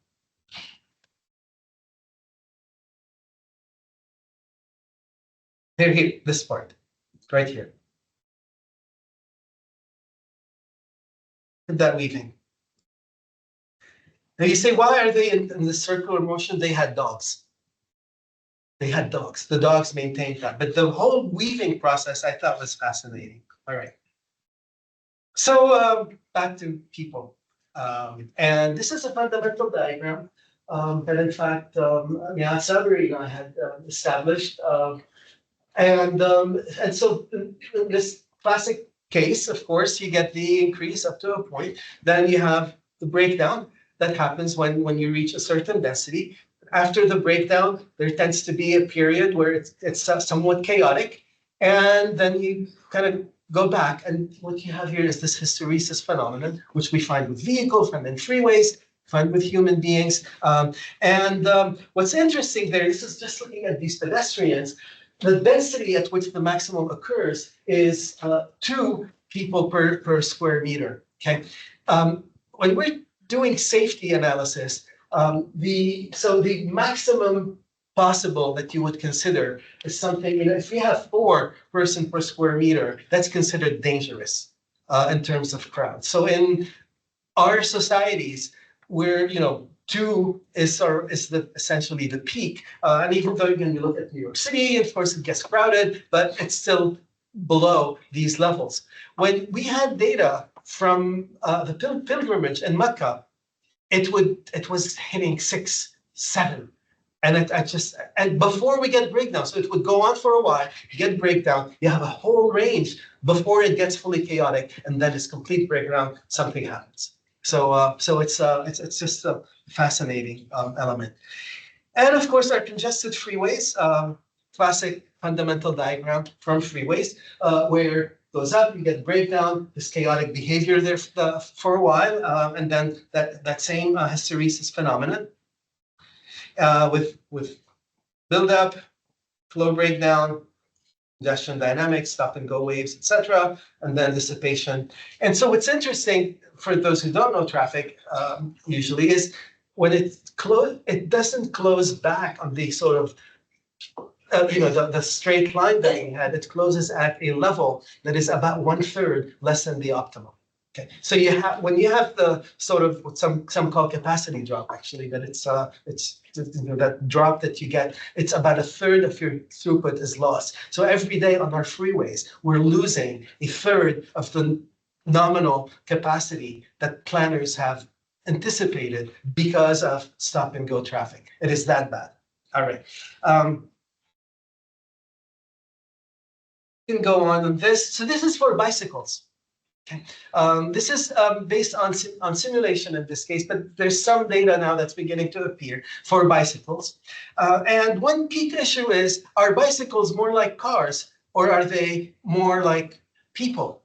Here, this part, right here. That weaving. Now you say, why are they in the circular motion? They had dogs. They had dogs. The dogs maintained that. But the whole weaving process I thought was fascinating. All right. So back to people. And this is a fundamental diagram that, in fact, Sabri and I had established. And so in this classic case, of course, you get the increase up to a point. Then you have the breakdown that happens when you reach a certain density. After the breakdown, there tends to be a period where it's somewhat chaotic. And then you kind of go back. And what you have here is this hysteresis phenomenon, which we find with vehicles, find in freeways, find with human beings. What's interesting there, this is just looking at these pedestrians. The density at which the maximum occurs is 2 people per square meter. Okay, when we're doing safety analysis, the maximum possible that you would consider is something. If we have 4 person per square meter, that's considered dangerous in terms of crowd. So in our societies, where 2 is essentially the peak. And even though when you look at New York City, of course, it gets crowded, but it's still below these levels. When we had data from the pilgrimage in Mecca, it was hitting 6, 7. And before we get breakdown, so it would go on for a while, you get breakdown, you have a whole range before it gets fully chaotic, and then it's complete breakdown, something happens. So it's just a fascinating element. And of course, our congested freeways, classic fundamental diagram from freeways, where it goes up, you get breakdown, this chaotic behavior there for a while, and then that same hysteresis phenomenon with buildup, flow breakdown, congestion dynamics, stop and go waves, etc., and then dissipation. And so what's interesting for those who don't know traffic, usually is when it doesn't close back on the sort of the straight line that we had. It closes at a level that is about 1/3 less than the optimal. Okay, so when you have the sort of what some call capacity drop, actually, that it's that drop that you get, it's about 1/3 of your throughput is lost. So every day on our freeways, we're losing 1/3 of the nominal capacity that planners have anticipated because of stop and go traffic. It is that bad. All right. You can go on this. So this is for bicycles. This is based on simulation in this case, but there's some data now that's beginning to appear for bicycles. And one key issue is, are bicycles more like cars, or are they more like people?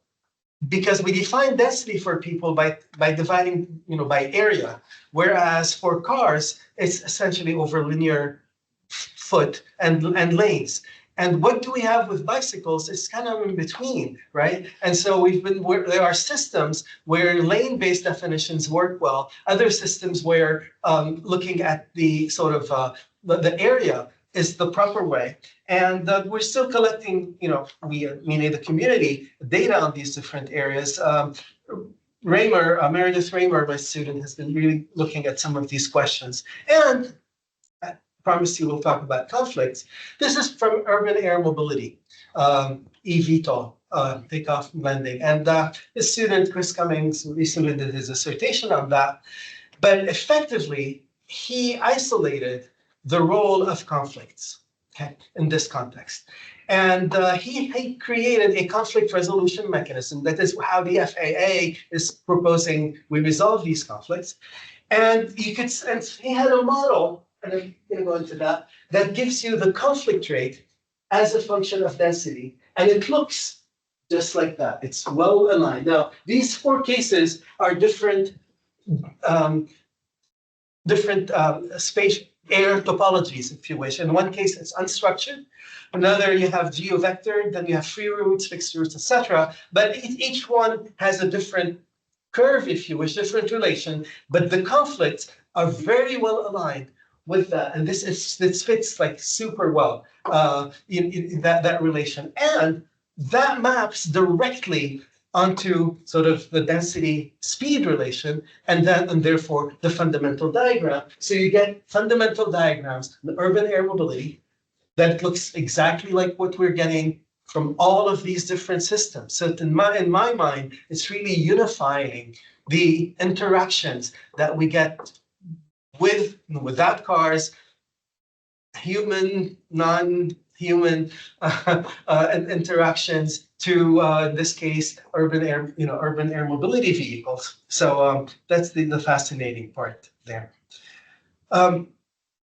Because we define density for people by dividing, by area, whereas for cars, it's essentially over linear foot and lanes. And what do we have with bicycles? It's kind of in between, right? And so there are systems where lane-based definitions work well, other systems where looking at the sort of the area is the proper way. And we're still collecting, meaning the community, data on these different areas. Meredith Raymer, my student, has been really looking at some of these questions. And promise you we'll talk about conflicts. This is from urban air mobility, eVTOL, takeoff and landing. And his student, Chris Cummings, recently did his dissertation on that. But effectively, he isolated the role of conflicts, in this context. And he created a conflict resolution mechanism. That is how the FAA is proposing we resolve these conflicts. And he had a model, and I'm going to go into that gives you the conflict rate as a function of density. And it looks just like that. It's well aligned. Now, these 4 cases are different space air topologies, if you wish. In one case, it's unstructured. Another, you have geovector, then you have free routes, fixed routes, etc. But each one has a different curve, if you wish, different relation. But the conflicts are very well aligned with that, and this fits like super well in that relation, and that maps directly onto sort of the density speed relation, and therefore the fundamental diagram. So you get fundamental diagrams, the urban air mobility, that looks exactly like what we're getting from all of these different systems. So in my mind, it's really unifying the interactions that we get with and without cars, human, non-human interactions to, in this case, urban air mobility vehicles. So that's the fascinating part there.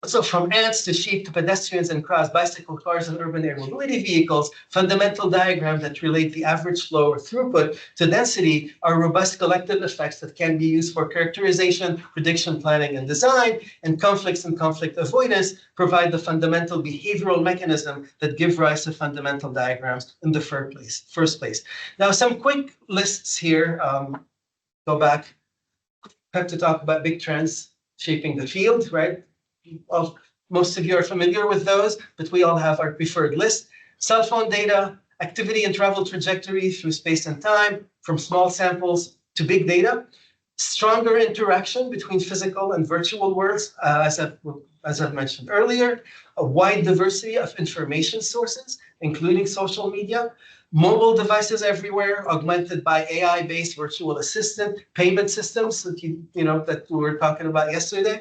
So from ants to sheep to pedestrians and crowds, bicycle, cars, and urban air mobility vehicles, fundamental diagrams that relate the average flow or throughput to density are robust collective effects that can be used for characterization, prediction, planning, and design, and conflicts and conflict avoidance provide the fundamental behavioral mechanism that give rise to fundamental diagrams in the first place. Now, some quick lists here. Go back. Have to talk about big trends shaping the field, right? Well, most of you are familiar with those, but we all have our preferred list. Cell phone data, activity and travel trajectory through space and time, from small samples to big data, stronger interaction between physical and virtual worlds, as I've mentioned earlier, a wide diversity of information sources, including social media, mobile devices everywhere, augmented by AI-based virtual assistant, payment systems that that we were talking about yesterday,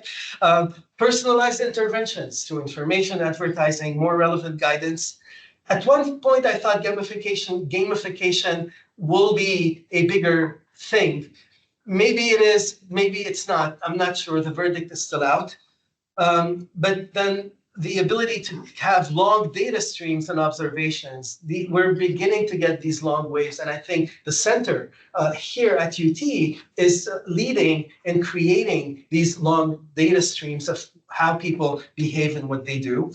personalized interventions through information, advertising, more relevant guidance. At one point, I thought gamification will be a bigger thing. Maybe it is, maybe it's not. I'm not sure. The verdict is still out. But then the ability to have long data streams and observations, we're beginning to get these long waves. And I think the center here at UT is leading in creating these long data streams of how people behave and what they do.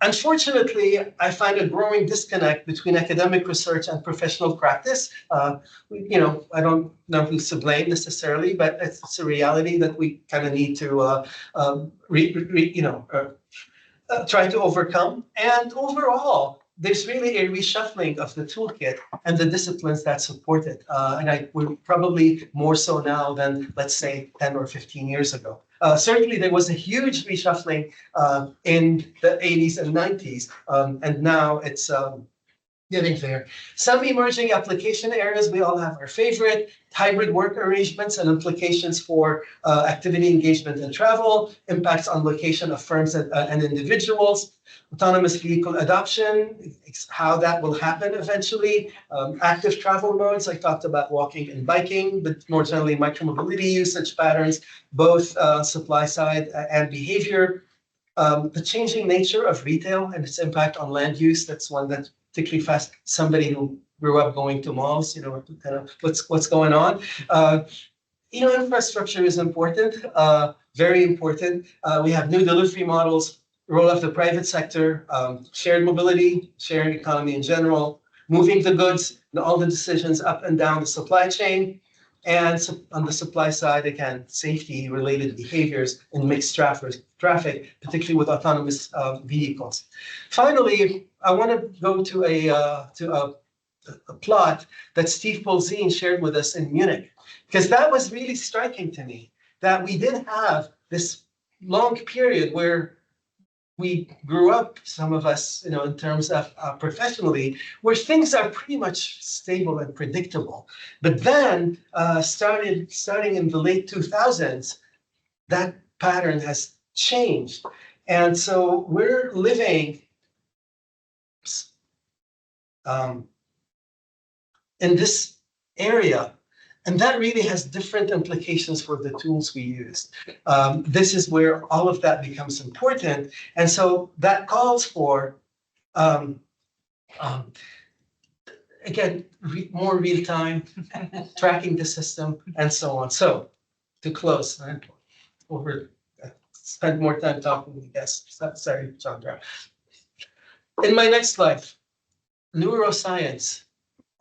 Unfortunately, I find a growing disconnect between academic research and professional practice. I don't know who's to blame necessarily, but it's a reality that we kind of need to try to overcome. And overall, there's really a reshuffling of the toolkit and the disciplines that support it. And we're probably more so now than, let's say, 10 or 15 years ago. Certainly, there was a huge reshuffling in the 80s and 90s, and now it's getting there. Some emerging application areas, we all have our favorite: hybrid work arrangements and implications for activity engagement and travel, impacts on location of firms and individuals, autonomous vehicle adoption, how that will happen eventually, active travel modes, I talked about walking and biking, but more generally micromobility usage patterns, both supply side and behavior. The changing nature of retail and its impact on land use, that's one that particularly fast, somebody who grew up going to malls, kind of what's going on. Infrastructure is important, very important. We have new delivery models, role of the private sector, shared mobility, sharing economy in general, moving the goods, and all the decisions up and down the supply chain. And on the supply side, again, safety-related behaviors in mixed traffic, particularly with autonomous vehicles. Finally, I want to go to a plot that Steve Polzin shared with us in Munich, because that was really striking to me, that we did have this long period where we grew up, some of us, in terms of professionally, where things are pretty much stable and predictable. But then, starting in the late 2000s, that pattern has changed. And so we're living in this area. And that really has different implications for the tools we use. This is where all of that becomes important. And so that calls for, again, more real time, tracking the system, and so on. So to close, spend more time talking with guests. Sorry, Chandra. In my next slide, neuroscience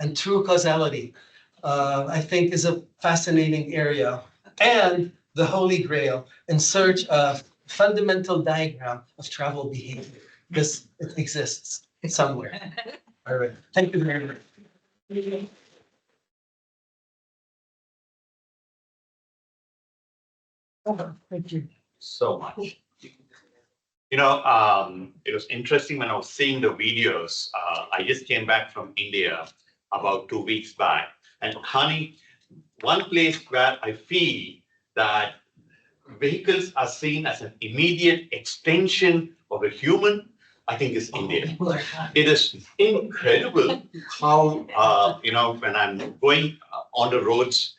and true causality, I think, is a fascinating area, and the holy grail in search of fundamental diagram of travel behavior, because it exists somewhere. All right, thank you very much. Thank you so much. It was interesting when I was seeing the videos. I just came back from India about 2 weeks back. And Hani, one place where I feel that vehicles are seen as an immediate extension of a human, I think is India. It is incredible how, when I'm going on the roads,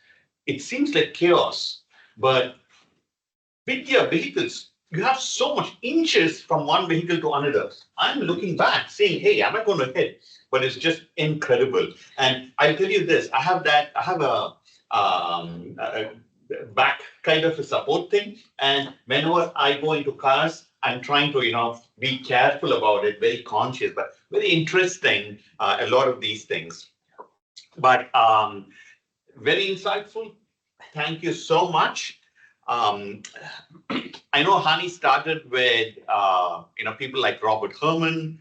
it seems like chaos. But with your vehicles, you have so much inches from one vehicle to another. I'm looking back, saying, hey, am I going to hit? But it's just incredible. And I'll tell you this, I have a back kind of a support thing. And whenever I go into cars, I'm trying to, be careful about it, very conscious, but very interesting, a lot of these things. But very insightful. Thank you so much. I know Hani started with people like Robert Herman,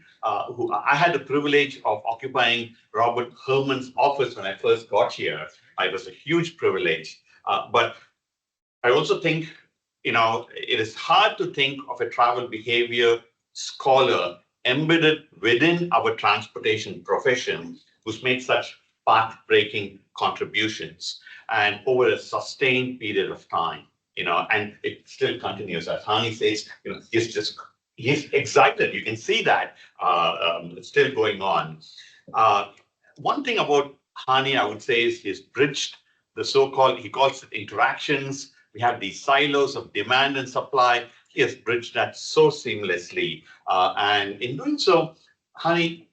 who I had the privilege of occupying Robert Herman's office when I first got here. It was a huge privilege. But I also think, it is hard to think of a travel behavior scholar embedded within our transportation profession who's made such path-breaking contributions and over a sustained period of time. And it still continues. As Hani says, he's excited. You can see that it's still going on. One thing about Hani, I would say, is he's bridged the so-called, he calls it interactions. We have these silos of demand and supply. He has bridged that so seamlessly. And in doing so, Hani,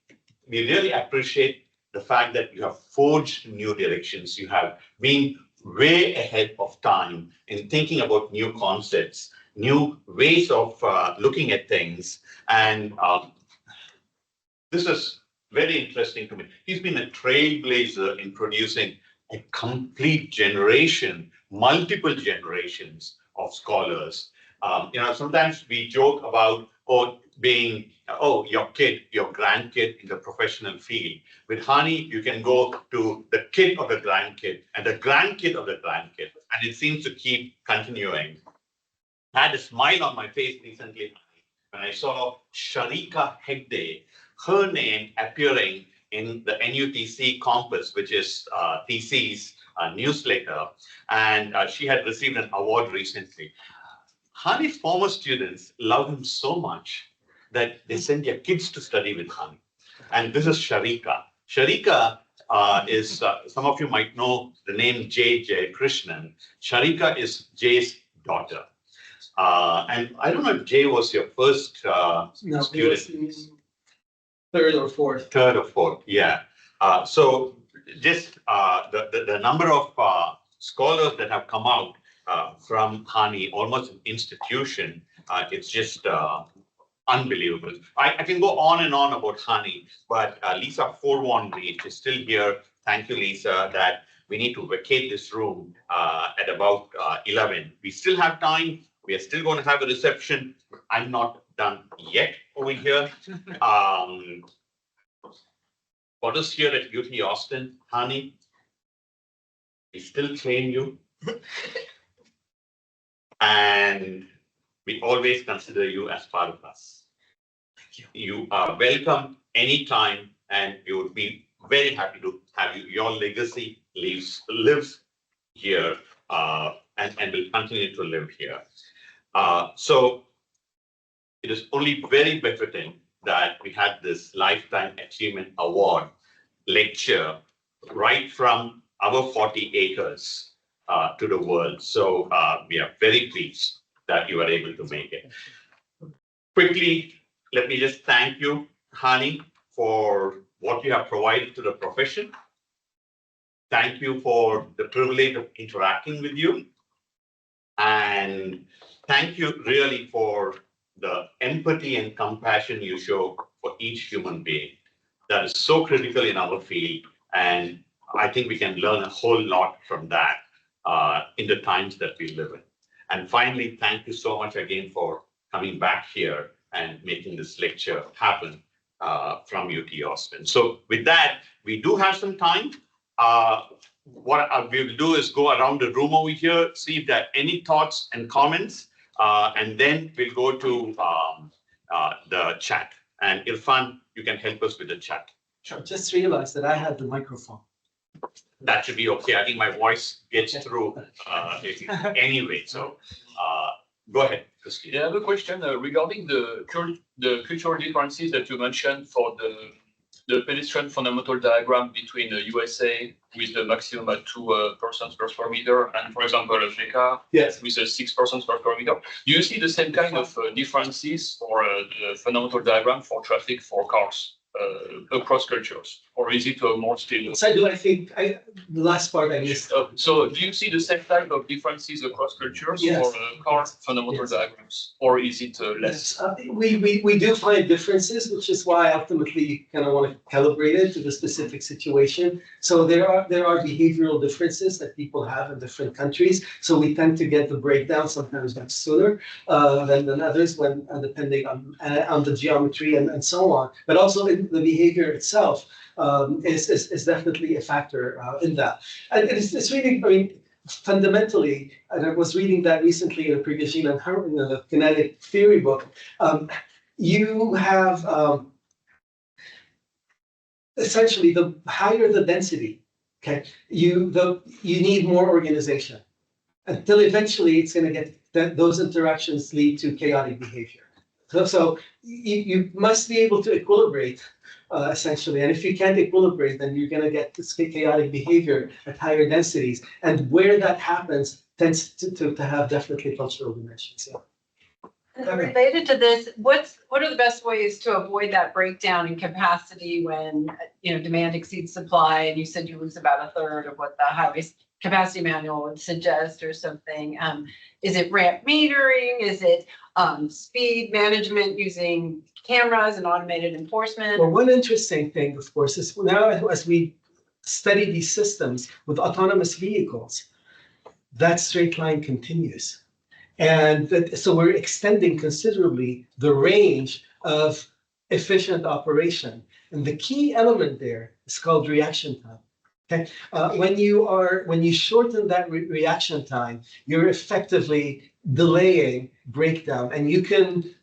we really appreciate the fact that you have forged new directions. You have been way ahead of time in thinking about new concepts, new ways of looking at things. And this is very interesting to me. He's been a trailblazer in producing a complete generation, multiple generations of scholars. Sometimes we joke about being, your kid, your grandkid in the professional field. With Hani, you can go to the kid of the grandkid and the grandkid of the grandkid, and it seems to keep continuing. I had a smile on my face recently when I saw Sharika Hegde, her name appearing in the NUTC Compass, which is TC's newsletter, and she had received an award recently. Hani's former students love him so much that they send their kids to study with Hani. And this is Sharika. Sharika is, some of you might know the name J. Krishnan. Sharika is Jay's daughter. And I don't know if Jay was your first No, student. third or fourth. Third or fourth, yeah. So just the number of scholars that have come out from Hani, almost an institution, it's just unbelievable. I can go on and on about Hani, but Lisa forewarned me, she's still here. Thank you, Lisa, that we need to vacate this room at about 11. We still have time. We are still going to have a reception. I'm not done yet over here. For us here at UT Austin, Hani, we still train you. And we always consider you as part of us. Thank you. You are welcome anytime, and we would be very happy to have you. Your legacy lives here and will continue to live here. So it is only very befitting that we had this Lifetime Achievement Award lecture right from our 40 acres to the world. So we are very pleased that you are able to make it. Quickly, let me just thank you, Hani, for what you have provided to the profession. Thank you for the privilege of interacting with you. And thank you really for the empathy and compassion you show for each human being. That is so critical in our field. And I think we can learn a whole lot from that in the times that we live in. And finally, thank you so much again for coming back here and making this lecture happen from UT Austin. So with that, we do have some time. What we'll do is go around the room over here, see if there are any thoughts and comments, and then we'll go to the chat. And Irfan, you can help us with the chat. Sure. Just realized that I had the microphone. That should be okay. I think my voice gets through anyway. So go ahead, Christine. Yeah, I have a question regarding the cultural differences that you mentioned for the pedestrian fundamental diagram between the USA with the maximum at 2 persons per square meter and, for example, Africa Yes. with 6 persons per square meter. Do you see the same kind of differences for the fundamental diagram for traffic for cars across cultures, or is it more still? So I think the last part I missed. So do you see the same type of differences across cultures Yes. for car fundamental Yes. diagrams, or is it less? We do find differences, which is why ultimately you kind of want to calibrate it to the specific situation. So there are behavioral differences that people have in different countries. So we tend to get the breakdown sometimes much sooner than others when depending on the geometry and so on. But also in the behavior itself is definitely a factor in that. And it's really, I mean, fundamentally, and I was reading that recently in a previous in the kinetic theory book, you have essentially the higher the density, okay, you need more organization until eventually it's going to get that those interactions lead to chaotic behavior. So you must be able to equilibrate essentially, and if you can't equilibrate, then you're going to get this chaotic behavior at higher densities, and where that happens tends to have definitely cultural dimensions. Yeah. And related to this, what are the best ways to avoid that breakdown in capacity when demand exceeds supply? And you said you lose about a third of what the highway capacity manual would suggest, or something. Is it ramp metering? Is it speed management using cameras and automated enforcement? Well, one interesting thing, of course, is now as we study these systems with autonomous vehicles, that straight line continues. And so we're extending considerably the range of efficient operation. And the key element there is called reaction time. Okay, when you shorten that reaction time, you're effectively delaying breakdown, and you can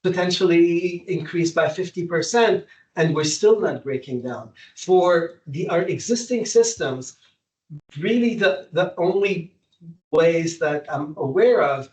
potentially increase by 50% and we're still not breaking down. For our existing systems, really the only ways that I'm aware of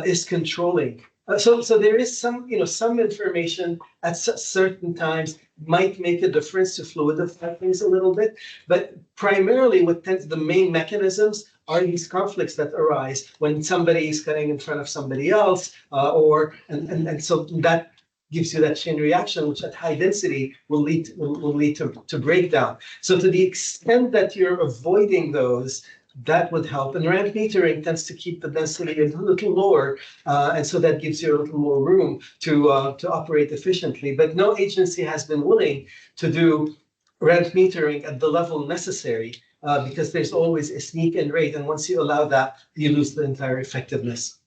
is controlling. So there is some information at certain times might make a difference to fluidify things a little bit, but primarily the main mechanisms are these conflicts that arise when somebody is cutting in front of somebody else, and so that gives you that chain reaction, which at high density will lead to breakdown. So to the extent that you're avoiding those, that would help. And ramp metering tends to keep the density a little lower, and so that gives you a little more room to operate efficiently. But no agency has been willing to do ramp metering at the level necessary, because there's always a sneak in rate, and once you allow that, you lose the entire effectiveness.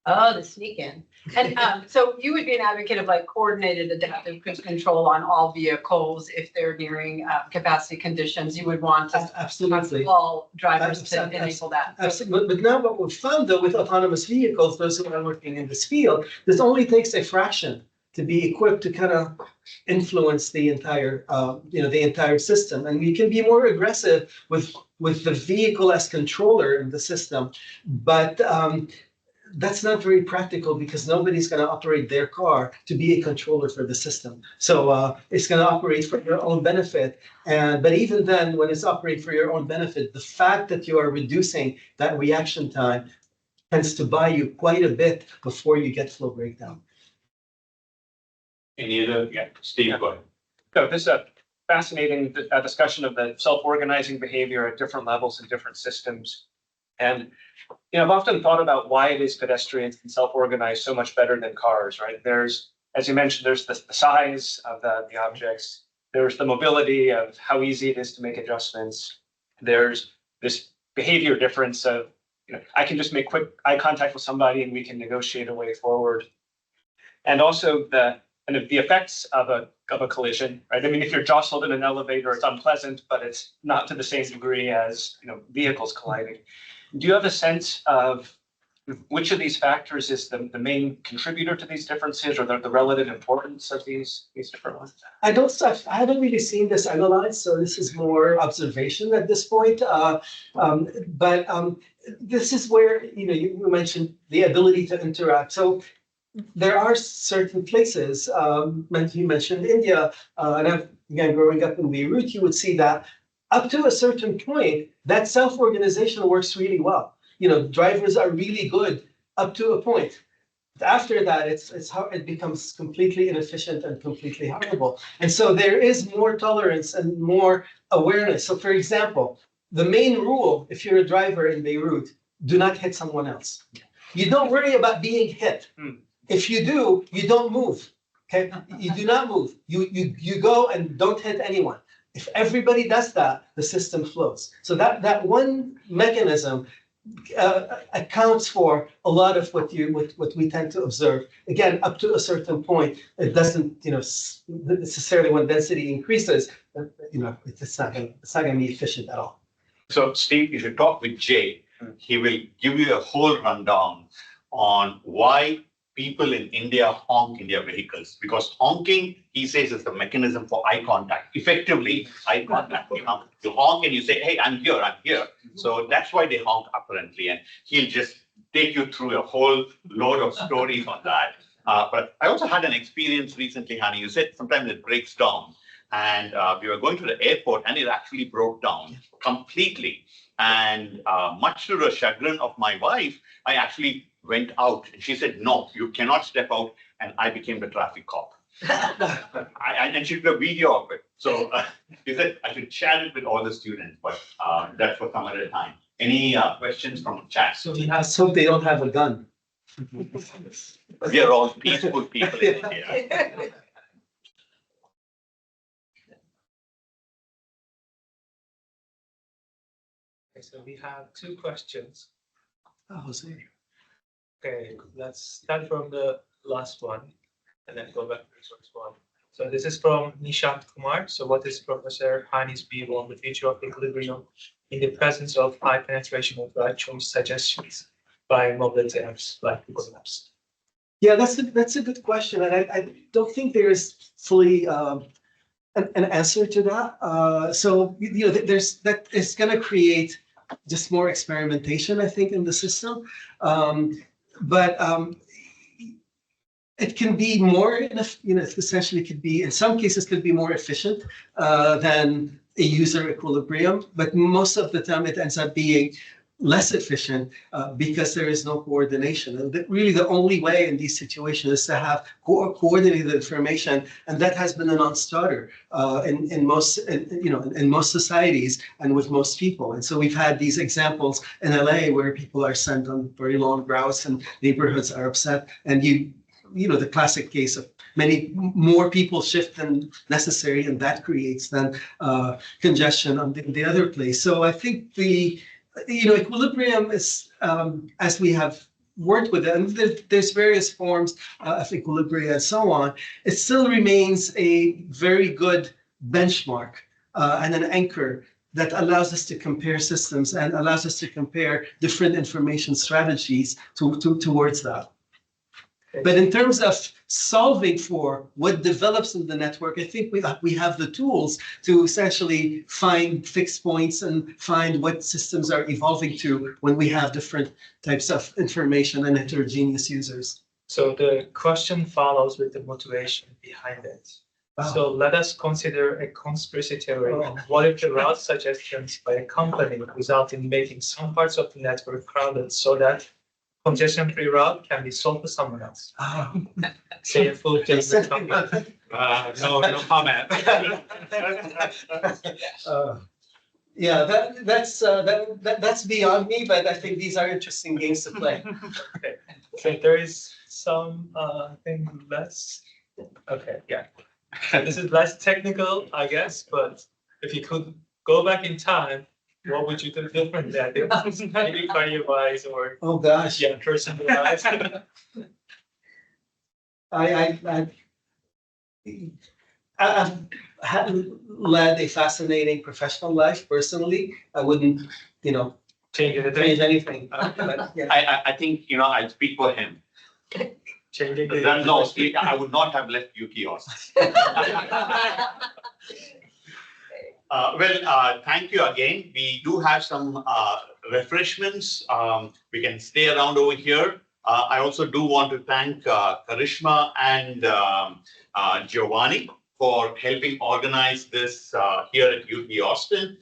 Oh, the sneak in. And so you would be an advocate of like coordinated adaptive cruise control on all vehicles if they're nearing capacity conditions. You would want to Absolutely. all drivers to enable that. Absolutely. But now what we've found though with autonomous vehicles, those who are working in this field, this only takes a fraction to be equipped to kind of influence the entire system. And we can be more aggressive with the vehicle as controller in the system, but that's not very practical because nobody's going to operate their car to be a controller for the system. So it's going to operate for your own benefit. But even then, when it's operating for your own benefit, the fact that you are reducing that reaction time tends to buy you quite a bit before you get flow breakdown. Any other? Yeah, Steve, go ahead. So this is a fascinating discussion of the self-organizing behavior at different levels in different systems. And I've often thought about why it is pedestrians can self-organize so much better than cars, right? There's, as you mentioned, there's the size of the objects. There's the mobility of how easy it is to make adjustments. There's this behavior difference of, I can just make quick eye contact with somebody and we can negotiate a way forward. And also the effects of a collision, right? I mean, if you're jostled in an elevator, it's unpleasant, but it's not to the same degree as vehicles colliding. Do you have a sense of which of these factors is the main contributor to these differences, or the relative importance of these different ones? I haven't really seen this analyzed, so this is more observation at this point. But this is where you mentioned the ability to interact. So there are certain places. You mentioned India, and again, growing up in Beirut, you would see that up to a certain point, that self-organization works really well. Drivers are really good up to a point. After that, it's how it becomes completely inefficient and completely horrible. And so there is more tolerance and more awareness. So for example, the main rule, if you're a driver in Beirut, do not hit someone else. You don't worry about being hit. If you do, you don't move. Okay, you do not move. You go and don't hit anyone. If everybody does that, the system flows. So that one mechanism accounts for a lot of what we tend to observe. Again, up to a certain point, it doesn't necessarily when density increases, it's not going to be efficient at all. So Steve, you should talk with Jay. He will give you a whole rundown on why people in India honk in their vehicles, because honking, he says, is the mechanism for eye contact. Effectively, eye contact. You honk and you say, hey, I'm here. So that's why they honk apparently. And he'll just take you through a whole load of stories on that. But I also had an experience recently, Hani. You said sometimes it breaks down. And we were going to the airport and it actually broke down completely. And much to the chagrin of my wife, I actually went out. And she said, no, you cannot step out. And I became the traffic cop. And she took a video of it. So she said I should share it with all the students, but that's for some other time. Any questions from the chat? So let's hope they don't have a gun. We are all peaceful people in India. Okay, so we have two questions. Okay, let's start from the last one and then go back to the first one. So this is from Nishant Kumar. So what is Professor Hani's view on the future of equilibrium in the presence of high penetration of right choice suggestions by mobility apps like Google Maps? Yeah, that's a good question, and I don't think there is fully an answer to that. So there's that is going to create just more experimentation, I think, in the system. But it can be more, essentially could be, in some cases, could be more efficient than a user equilibrium. But most of the time, it ends up being less efficient because there is no coordination. And really, the only way in these situations is to have coordinated information, and that has been a non-starter in most societies and with most people. And so we've had these examples in LA where people are sent on very long routes, and neighborhoods are upset, and the classic case of many more people shift than necessary, and that creates then congestion on the other place. So I think the equilibrium is, as we have worked with it, and there's various forms of equilibrium and so on, it still remains a very good benchmark and an anchor that allows us to compare systems and allows us to compare different information strategies towards that. But in terms of solving for what develops in the network, I think we have the tools to essentially find fixed points and find what systems are evolving to when we have different types of information and heterogeneous users. So the question follows with the motivation behind it. Wow. So let us consider a conspiracy theory. What if the route suggestions by a company result in making some parts of the network crowded so that congestion-free route can be sold to someone else? Say a food delivery company. No comment. Yeah, that's beyond me, but I think these are interesting games to play. Okay, so there is some thing less. Okay, yeah. This is less technical, I guess, but if you could go back in time, what would you do differently? Maybe career-wise or Oh gosh. yeah, personal-wise. I've led a fascinating professional life personally. I wouldn't, Change change anything. But, yeah. I think, I speak for him. Changing No, I would not have left UT Austin. Thank you again. We do have some refreshments. We can stay around over here. I also do want to thank Karishma and Giovanni for helping organize this here at UT Austin.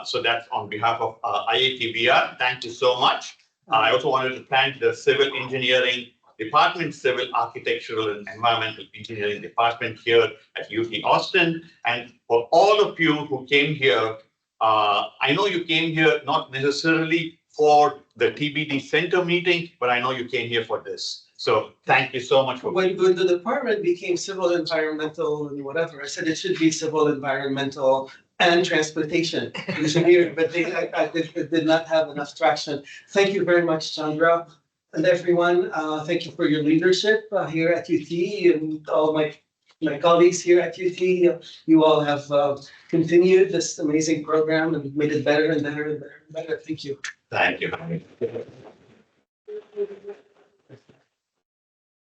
So that's on behalf of IATBR. Thank you so much. I also wanted to thank the Civil Engineering Department, Civil Architectural and Environmental Engineering Department here at UT Austin. And for all of you who came here, I know you came here not necessarily for the TBD Center meeting, but I know you came here for this. So thank you so much for when the department became civil, environmental, and whatever, I said it should be civil, environmental, and transportation engineering, but I did not have enough traction. Thank you very much, Chandra. And everyone, thank you for your leadership here at UT, and all my colleagues here at UT. You all have continued this amazing program and made it better and better and better and better. Thank you. Thank you.